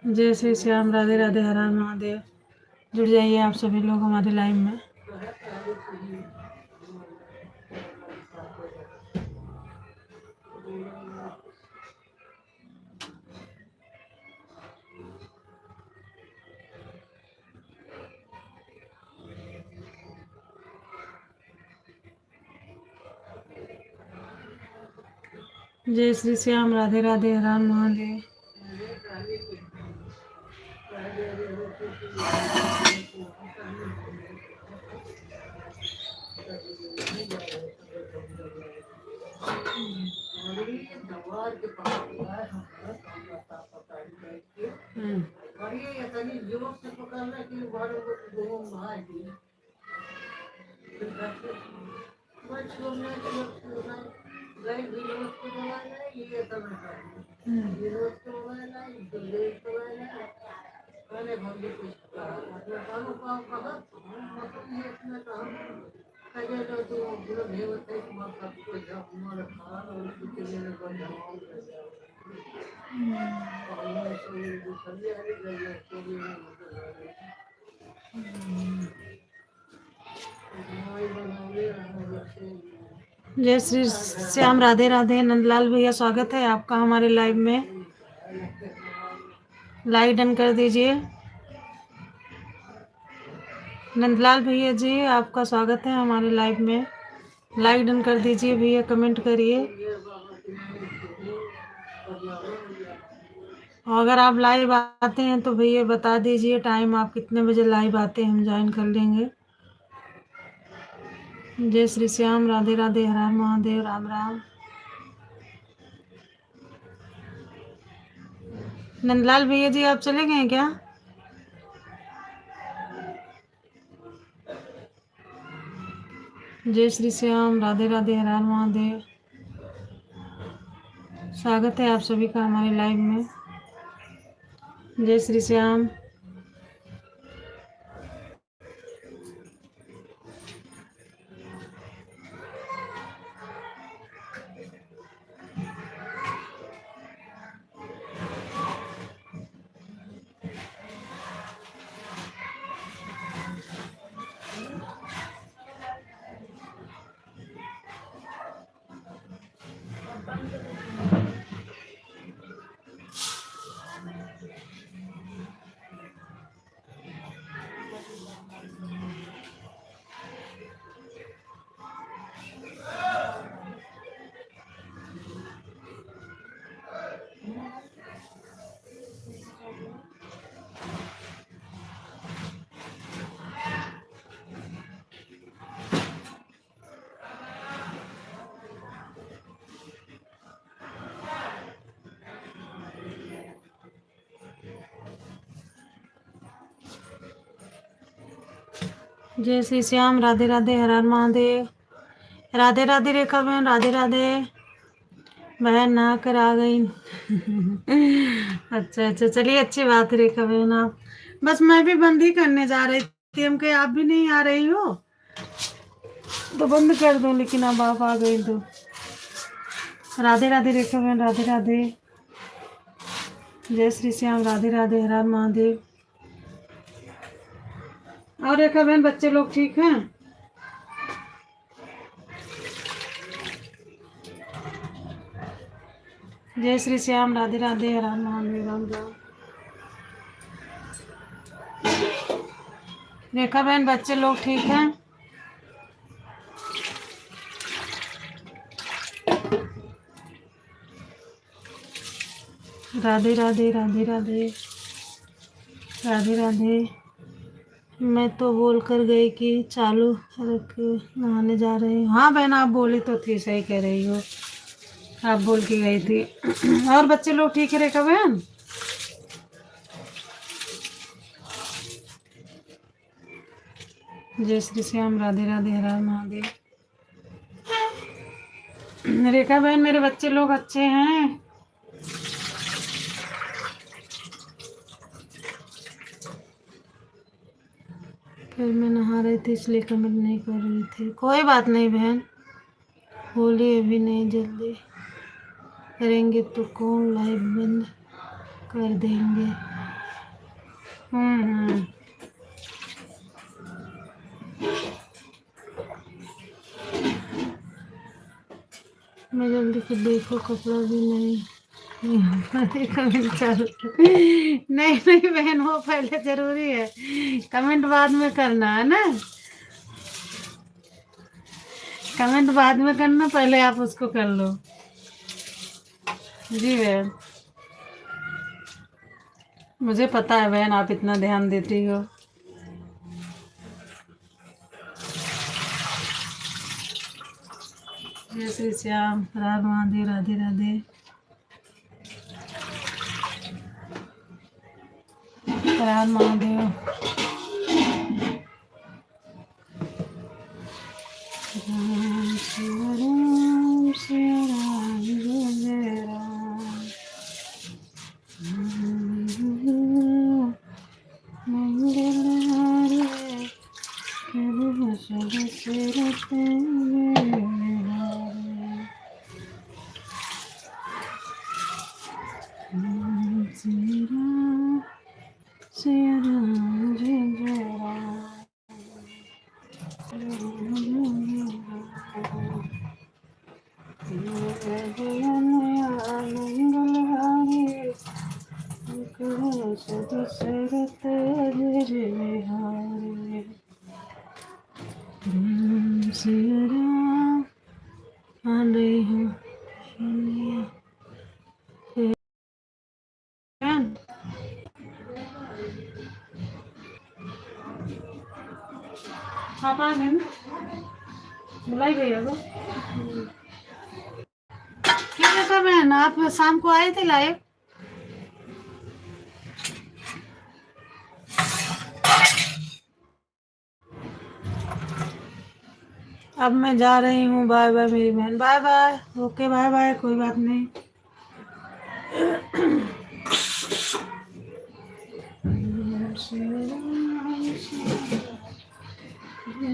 जय श्री श्याम, राधे राधे, हर हर महादेव। जुड़ जाइए आप सभी लोग हमारे लाइव में। जय श्री श्याम, राधे राधे, हर हर महादेव। जय श्री श्याम, राधे राधे। नंदलाल भैया, स्वागत है आपका हमारे लाइव में। लाइक डन कर दीजिए। नंदलाल भैया जी, आपका स्वागत है हमारे लाइव में। लाइक डन कर दीजिए भैया, कमेंट करिए। और अगर आप लाइव आते हैं तो भैया बता दीजिए टाइम, आप कितने बजे लाइव आते हैं, हम ज्वाइन कर लेंगे। जय श्री श्याम, राधे राधे, हर हर महादेव, राम राम। नंदलाल भैया जी, आप चले गए क्या? जय श्री श्याम, राधे राधे, हर हर महादेव। स्वागत है आप सभी का हमारे लाइव में। जय श्री श्याम। जय श्री श्याम, राधे राधे, हर हर महादेव। राधे राधे रेखा बहन, राधे राधे। बहन नहा कर आ गई। अच्छा अच्छा, चलिए अच्छी बात है रेखा बहन। आप बस, मैं भी बंद ही करने जा रही थी, हम कहे आप भी नहीं आ रही हो तो बंद कर दूं, लेकिन अब आप आ गई तो। राधे राधे रेखा बहन, राधे राधे। जय श्री श्याम, राधे राधे, हर हर महादेव। और रेखा बहन, बच्चे लोग ठीक हैं? जय श्री श्याम, राधे राधे, हर हर महादेव, राम राम। रेखा बहन, बच्चे लोग ठीक हैं? राधे राधे, राधे राधे, राधे राधे। मैं तो बोल कर गई कि चालू रख नहाने जा रहे हैं। हाँ बहन, आप बोली तो थी, सही कह रही हो, आप बोल के गई थी। और बच्चे लोग ठीक है रेखा बहन? जय श्री श्याम, राधे राधे, हर हर महादेव। रेखा बहन, मेरे बच्चे लोग अच्छे हैं। फिर मैं नहा रही थी इसलिए कमेंट नहीं कर रही थी। कोई बात नहीं बहन, होली अभी नहीं, जल्दी करेंगे तो कौन लाइव बंद कर देंगे। हम्म। मैं जल्दी से देखो कपड़ा भी नहीं कमेंट चल नहीं नहीं बहन, वो पहले जरूरी है, कमेंट बाद में करना है ना, कमेंट बाद में करना, पहले आप उसको कर लो। जी बहन, मुझे पता है बहन आप इतना ध्यान देती हो। जय श्री श्याम, राधे महादेव, राधे राधे, राम महादेव। राम सिया राम सिया राम जय राम। मंगल हारे प्रभु सब सिरत मेरे हारे। राम सिया राम जय जय राम। शरत मेरे हारे। राम सिया राम, आ रही हूँ सुनिए। आप आ गए ना, बुलाई भैया को। ठीक है तो बहन, आप शाम को आए थे लाइव। अब मैं जा रही हूँ, बाय बाय मेरी बहन, bye bye, okay bye bye, कोई बात नहीं।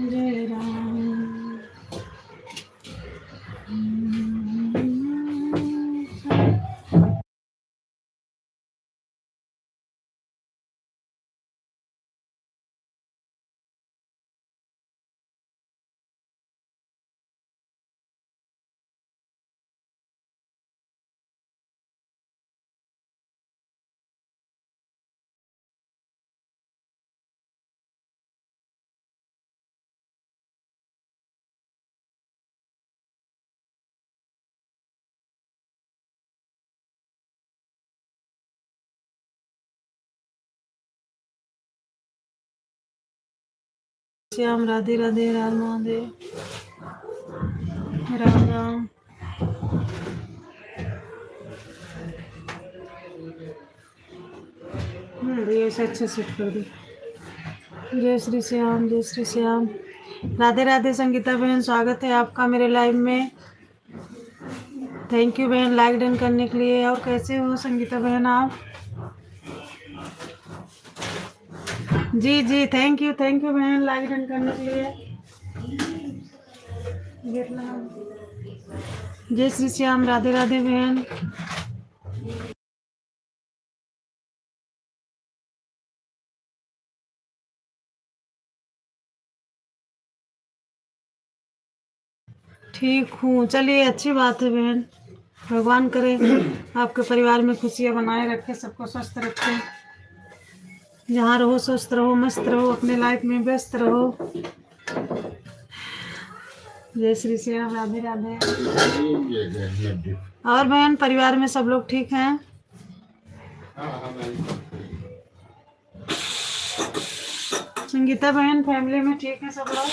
जय राम। श्याम, राधे राधे, राम महादेव, राम राम। ये अच्छे सेट कर दो। जय श्री श्याम, जय श्री श्याम, राधे राधे। संगीता बहन, स्वागत है आपका मेरे लाइव में। थैंक यू बहन लाइक डन करने के लिए। और कैसे हो संगीता बहन आप? जी जी, थैंक यू बहन लाइक डन करने के लिए। जय श्री श्याम, राधे राधे बहन। ठीक हूँ, चलिए अच्छी बात है बहन। भगवान करे आपके परिवार में खुशियाँ बनाए रखे, सबको स्वस्थ रखे, जहाँ रहो स्वस्थ रहो, मस्त रहो, अपने लाइफ में व्यस्त रहो। जय श्री श्याम, राधे राधे। और बहन परिवार में सब लोग ठीक हैं? संगीता बहन फैमिली में ठीक है सब लोग?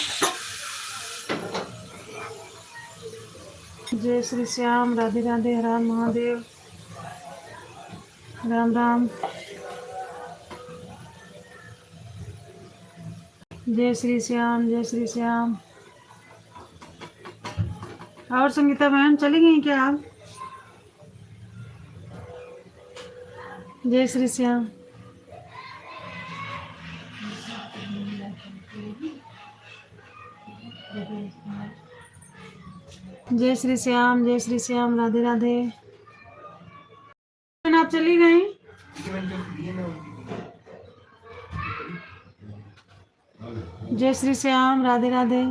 जय श्री श्याम, राधे राधे, राम महादेव, राम राम। जय श्री श्याम, जय श्री श्याम। और संगीता बहन चली गई क्या आप? जय श्री श्याम। जय श्री श्याम, जय श्री श्याम, राधे राधे। आप चली गई? जय श्री श्याम, राधे राधे।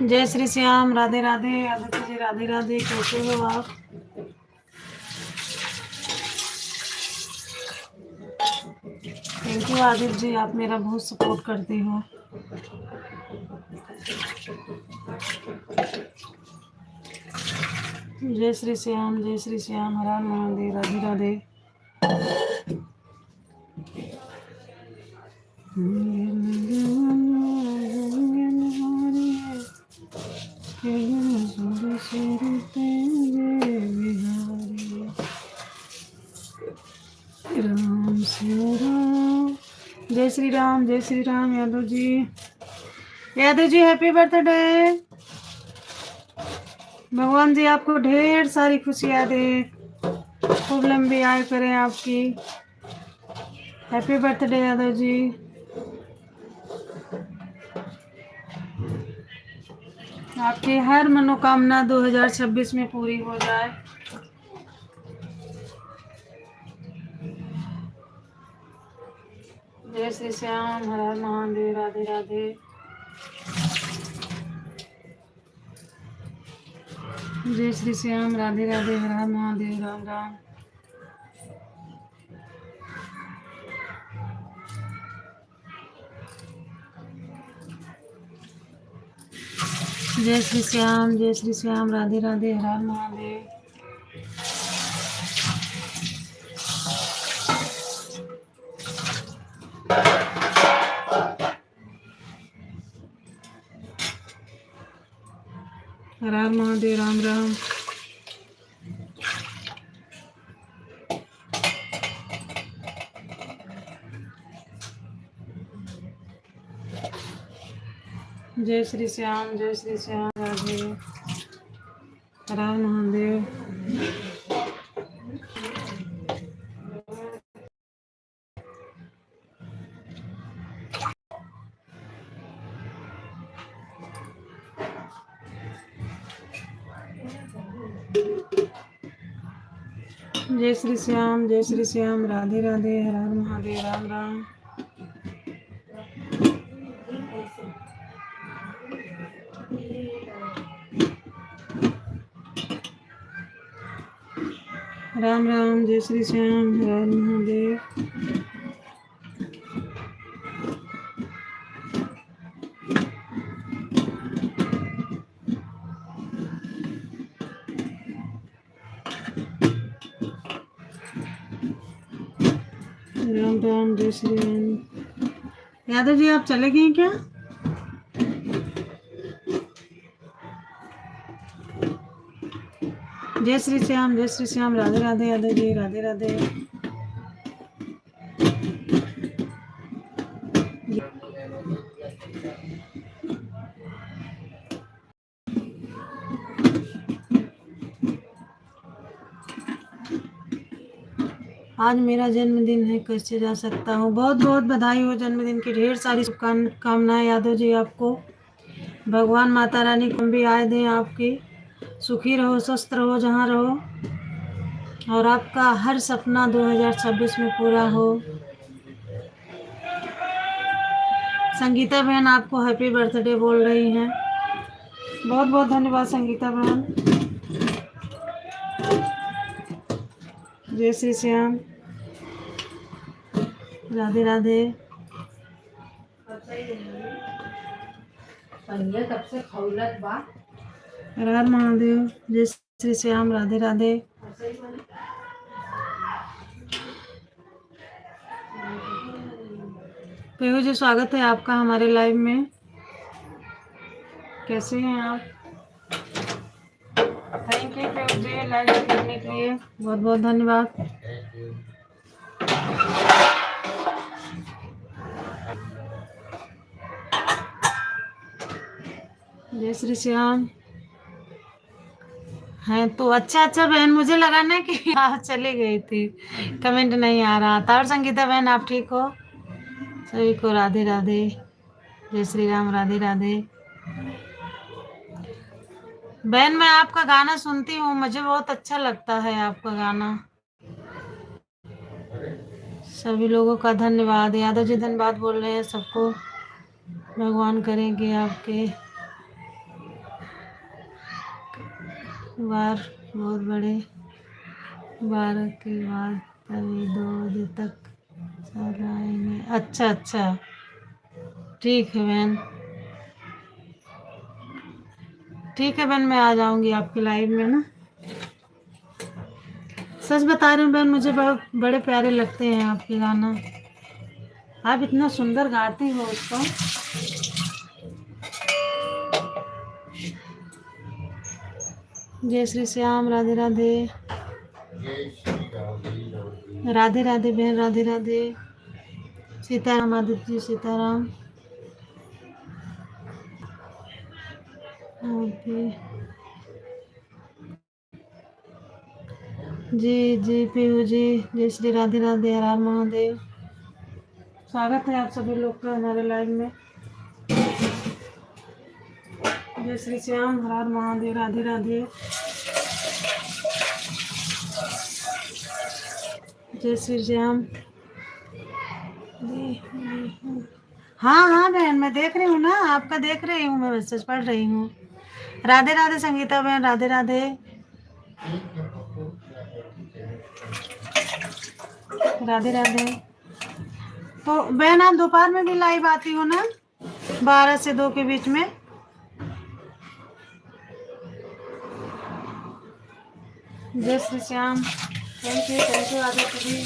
जय श्री श्याम, राधे राधे। आदित्य जी राधे राधे, कैसे हो आप? थैंक यू आदित्य जी, आप मेरा बहुत सपोर्ट करते हो। जय श्री श्याम, जय श्री श्याम, हर हर महादेव, राधे राधे। राम सिया राम। जय श्री राम, जय श्री राम। Yadav ji, Yadav ji happy birthday. भगवान जी आपको ढेर सारी खुशियाँ दे, खूब लंबी आयु करें आपकी। Happy birthday Yadav ji. आपकी हर मनोकामना 2026 में पूरी हो जाए। जय श्री श्याम, हर हर महादेव, राधे राधे। जय श्री श्याम, राधे राधे, हर हर महादेव, राम राम। जय श्री श्याम, जय श्री श्याम, राधे राधे, हर हर महादेव। हर हर महादेव, राम राम। जय श्री श्याम, जय श्री श्याम, राधे, हर हर महादेव। जय श्री श्याम, जय श्री श्याम, राधे राधे, हर हर महादेव, राम राम। राम राम, जय श्री श्याम, हर हर महादेव। राम राम, जय श्री राम। यादव जी आप चले गए क्या? जय श्री श्याम, जय श्री श्याम, राधे राधे यादव जी, राधे राधे। आज मेरा जन्मदिन है, कैसे जा सकता हूँ? बहुत बहुत बधाई हो जन्मदिन की, ढेर सारी शुभकामनाएं यादव जी आपको। भगवान माता रानी को भी आए दें आपकी, सुखी रहो, स्वस्थ रहो जहाँ रहो, और आपका हर सपना 2026 में पूरा हो। संगीता बहन आपको हैप्पी बर्थडे बोल रही हैं, बहुत बहुत धन्यवाद संगीता बहन। जय श्री श्याम, राधे राधे। पहले कब से खौलत बा। हर हर महादेव, जय श्री श्याम, राधे राधे। पेहू जी स्वागत है आपका हमारे लाइव में, कैसे हैं आप? Thank you Pehu ji live करने के लिए, बहुत बहुत धन्यवाद। जय श्री श्याम। हैं तो अच्छा अच्छा बहन, मुझे लगा ना कि आप चली गई थी, कमेंट नहीं आ रहा था। और संगीता बहन आप ठीक हो? सभी को राधे राधे, जय श्री राम, राधे राधे। बहन मैं आपका गाना सुनती हूँ, मुझे बहुत अच्छा लगता है आपका गाना। सभी लोगों का धन्यवाद। यादव जी धन्यवाद बोल रहे हैं सबको, भगवान करेंगे आपके बार बहुत बड़े 12 के बाद तभी 2 बजे तक चल आएंगे। अच्छा अच्छा ठीक है बहन, ठीक है बहन, मैं आ जाऊंगी आपके लाइव में ना। सच बता रही हूँ बहन, मुझे बड़े प्यारे लगते हैं आपके गाना, आप इतना सुंदर गाती हो उसको। जय श्री श्याम, राधे राधे, राधे राधे बहन, राधे राधे। सीताराम आदित्य जी, सीताराम। ओके जी जी पीयू जी, जय श्री राधे राधे, हर हर महादेव। स्वागत है आप सभी लोग का हमारे लाइव में। जय श्री श्याम, हर हर महादेव, राधे राधे। जय श्री श्याम। हाँ हाँ बहन, मैं देख रही हूँ ना, आपका देख रही हूँ, मैं मैसेज पढ़ रही हूँ। राधे राधे संगीता बहन, राधे राधे, राधे राधे। तो बहन आप दोपहर में भी लाइव आती हो ना, 12 से 2 के बीच में? जय श्री श्याम, थैंक यू आदित्य जी,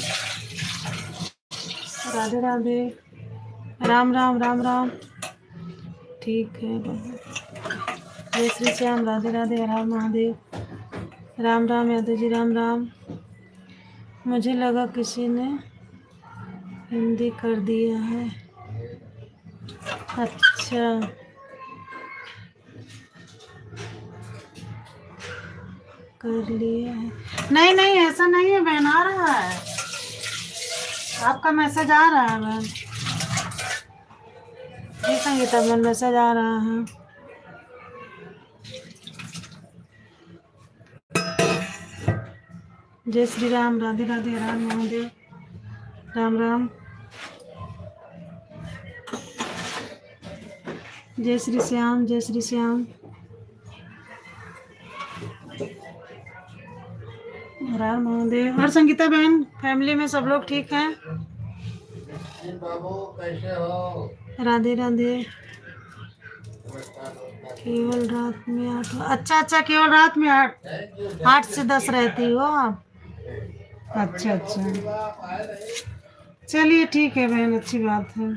राधे राधे, राम राम, राम राम। ठीक है, जय श्री श्याम, राधे राधे, हर हर महादेव, राम राम यादव जी, राम राम। मुझे लगा किसी ने हिंदी कर दिया है। अच्छा कर लिया है? नहीं नहीं ऐसा नहीं है बहन, आ रहा है आपका मैसेज, आ रहा है बहन जी, संगीता बहन मैसेज आ रहा है। जय श्री राम, राधे राधे, हर हर महादेव, राम राम। जय श्री श्याम, जय श्री श्याम। हर हर महादेव। और संगीता बहन, फैमिली में सब लोग ठीक हैं? बाबू कैसे हो? राधे राधे। केवल रात में 8। अच्छा अच्छा, केवल रात में 8 से 10 रहती हो आप? अच्छा अच्छा, चलिए ठीक है बहन, अच्छी बात है।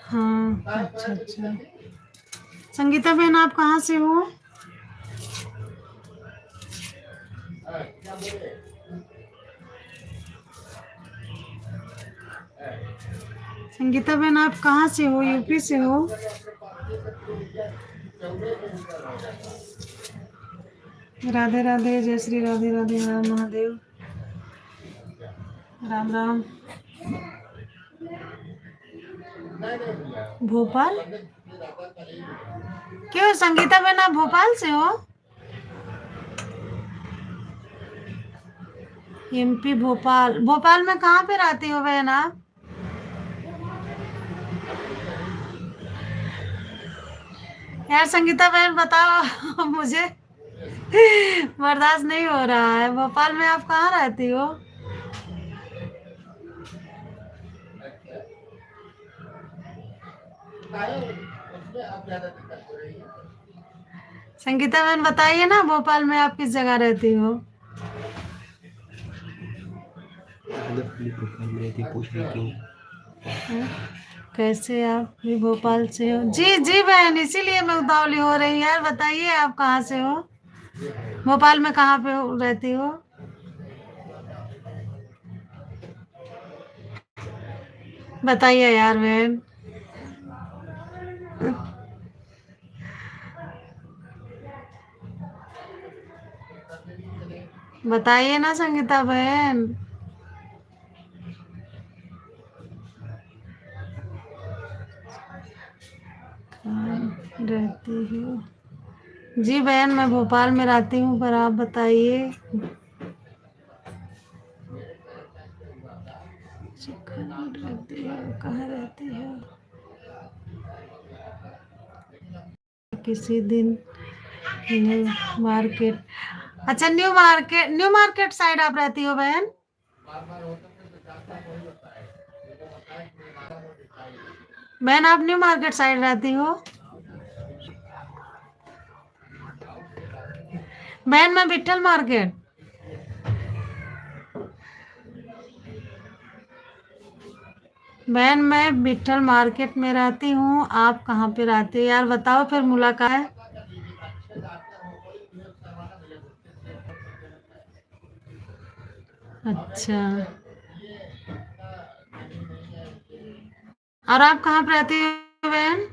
हाँ अच्छा अच्छा। संगीता बहन, आप कहाँ से हो? संगीता बहन, आप कहाँ से हो? यूपी से हो? राधे राधे, जय श्री राधे राधे, हर हर महादेव, राम राम। भोपाल? क्यों संगीता बहन, आप भोपाल से हो? एमपी भोपाल। भोपाल में कहाँ पे रहती हो बहन आप? यार संगीता बहन बताओ मुझे बर्दाश्त नहीं हो रहा है। भोपाल में आप कहाँ रहती हो? संगीता बहन बताइए ना, भोपाल में आप किस जगह रहती हो? प्रोफाइल में रहती, पूछ रही क्यों? कैसे आप भी भोपाल से हो? जी जी बहन, इसीलिए मैं उतावली हो रही यार। बताइए आप कहाँ से हो? भोपाल में कहाँ पे रहती हो? बताइए यार बहन। बताइए ना संगीता बहन। कहाँ रहती हो? जी बहन, मैं भोपाल में रहती हूँ, पर आप बताइए। रहती हो कहाँ रहती हो? किसी दिन न्यू मार्केट। अच्छा, न्यू मार्केट साइड आप रहती हो बहन? बहन आप न्यू मार्केट साइड रहती हो? बहन मैं विठल मार्केट। बहन मैं विठल मार्केट में रहती हूँ। आप कहाँ पे रहते हो यार? बताओ फिर मुलाकात है। अच्छा, और आप कहाँ पे रहती हो बहन?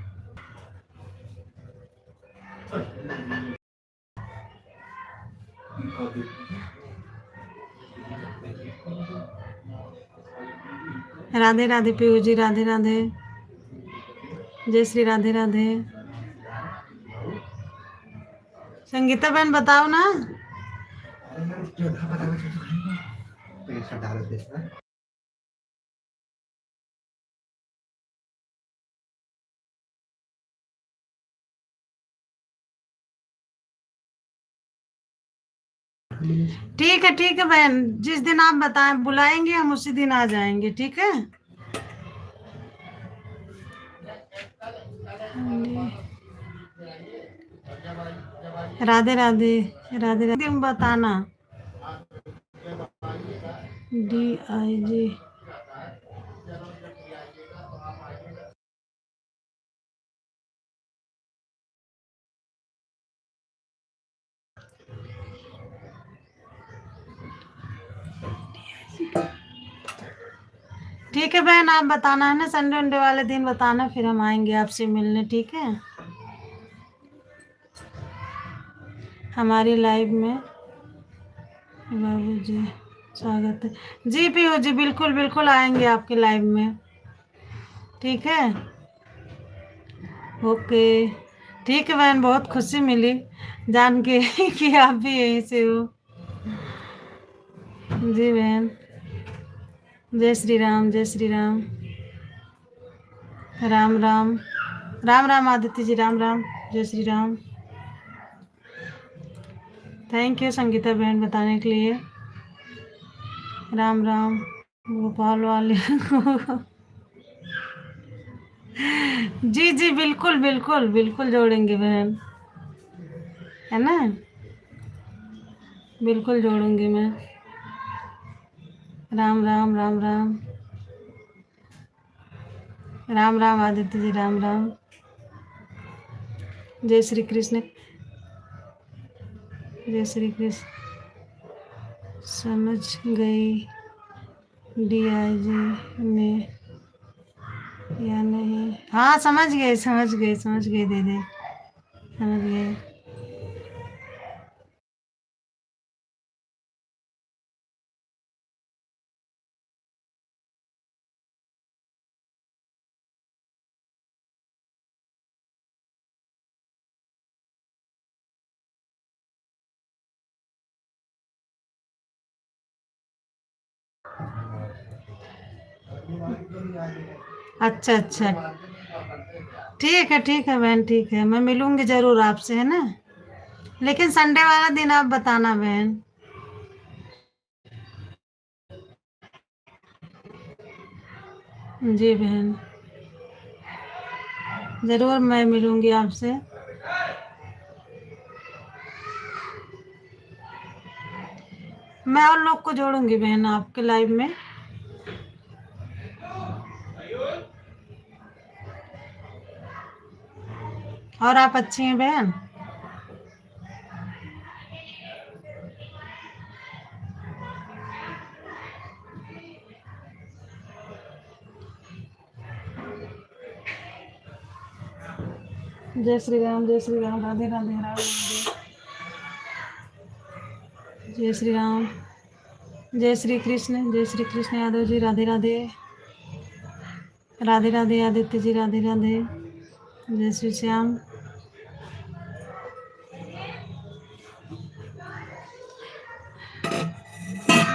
राधे राधे पीयू जी, राधे राधे, जय श्री राधे राधे। संगीता बहन बताओ ना। पैसा डाल देता। ठीक है बहन, जिस दिन आप बताएं बुलाएंगे हम उसी दिन आ जाएंगे, ठीक है? राधे राधे, राधे राधे बताना। DIG ठीक है बहन, आप बताना है ना, संडे वनडे वाले दिन बताना, फिर हम आएंगे आपसे मिलने, ठीक है? हमारी लाइव में बाबू जी स्वागत है। जी पीयू जी, बिल्कुल बिल्कुल आएंगे आपके लाइव में, ठीक है? ओके, ठीक है बहन, बहुत खुशी मिली जान के कि आप भी यहीं से हो। जी बहन, जय श्री राम, जय श्री राम, राम राम, राम राम आदित्य जी, राम राम, जय श्री राम। थैंक यू संगीता बहन बताने के लिए। राम राम भोपाल वाले को। जी जी बिल्कुल बिल्कुल बिल्कुल जोड़ेंगे बहन, है ना, बिल्कुल जोड़ूंगी मैं। राम राम राम राम राम राम आदित्य जी, राम राम। जय श्री कृष्ण, जय श्री कृष्ण। समझ गई DIG में या नहीं? हाँ समझ गए समझ गए समझ गए दीदी, समझ गए। अच्छा अच्छा, ठीक है बहन, ठीक है, मैं मिलूंगी जरूर आपसे, है ना, लेकिन संडे वाला दिन आप बताना बहन। जी बहन, जरूर मैं मिलूंगी आपसे। मैं और लोग को जोड़ूंगी बहन आपके लाइव में। और आप अच्छी हैं बहन? जय श्री राम, जय श्री राम, राधे राधे, राम राधे। जय श्री राम, जय श्री कृष्ण यादव जी, राधे राधे, राधे राधे आदित्य जी, राधे राधे। जय श्री श्याम।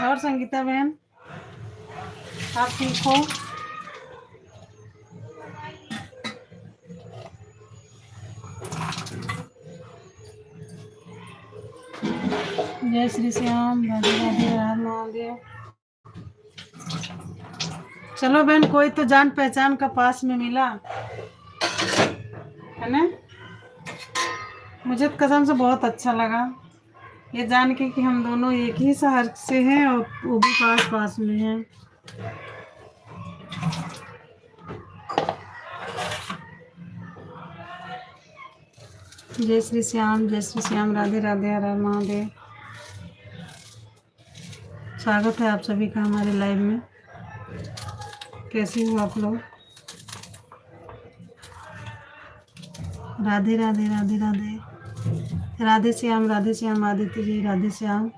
और संगीता बहन आप ठीक हो? जय श्री श्याम, राधे राधे, हर महादेव। चलो बहन, कोई तो जान पहचान का पास में मिला, है ना। मुझे तो कसम से बहुत अच्छा लगा ये जान के कि हम दोनों एक ही शहर से हैं और वो भी पास पास में हैं। जय श्री श्याम, जय श्री श्याम, राधे राधे, हर हर महादेव। स्वागत है आप सभी का हमारे लाइव में। कैसी हो आप लोग? राधे राधे, राधे राधे, राधे श्याम आदित्य जी, राधे श्याम।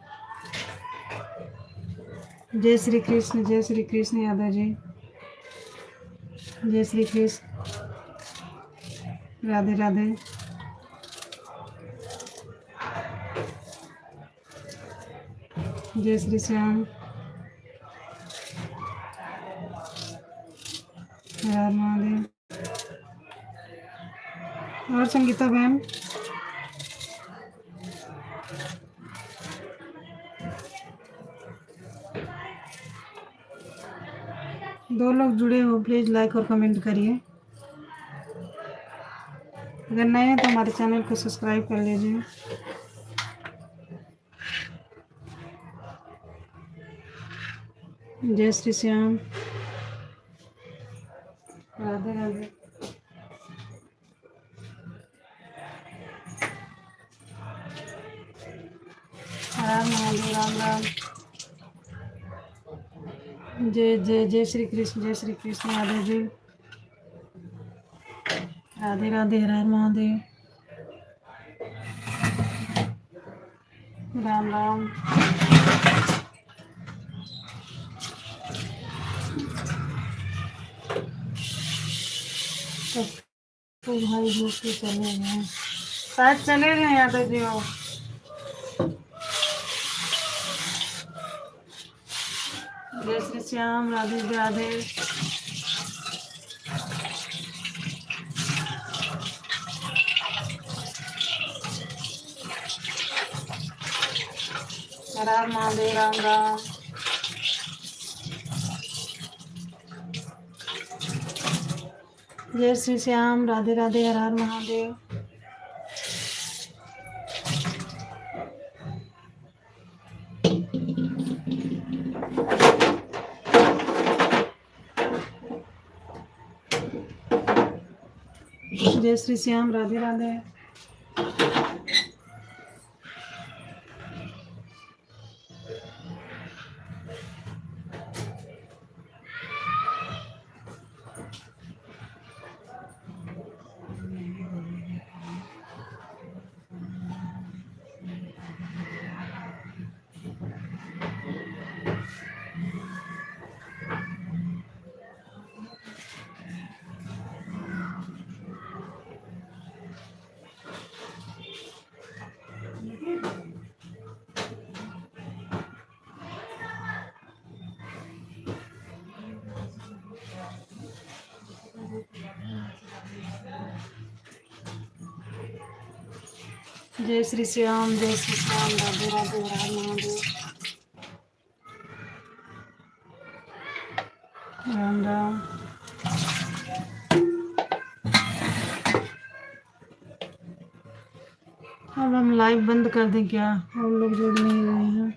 जय श्री कृष्ण यादव जी, जय श्री कृष्ण, राधे राधे। जय श्री श्याम, हर महादेव। और संगीता बहन दो लोग जुड़े हो, प्लीज लाइक और कमेंट करिए। अगर नए हैं तो हमारे चैनल को सब्सक्राइब कर लीजिए। जय श्री श्याम, राधे राधे। हर महादेव, राम राम। जय श्री कृष्ण यादव जी, राधे राधे, हर महादेव, राम राम। तो भाई दूसरे चले गए, शायद चले गए यादव जी वो। जय श्री श्याम, राधे राधे। हर हर महादेव। राम राम। जय श्री श्याम। राधे राधे। हर हर महादेव। जय श्री श्याम। राधे राधे। जय श्री श्याम। जय श्री श्याम। राधे राधे। हर हर महादेव। राम राम। अब हम लाइव बंद कर दें क्या? हम लोग जुड़ नहीं रहे हैं।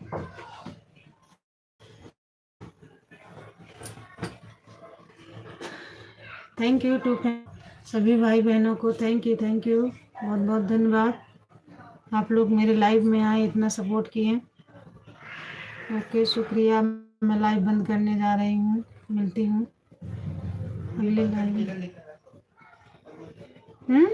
थैंक यू टू सभी भाई बहनों को। थैंक यू बहुत बहुत धन्यवाद। आप लोग मेरे लाइव में आए, इतना सपोर्ट किए। ओके, शुक्रिया। मैं लाइव बंद करने जा रही हूँ। मिलती हूँ अगले लाइव में।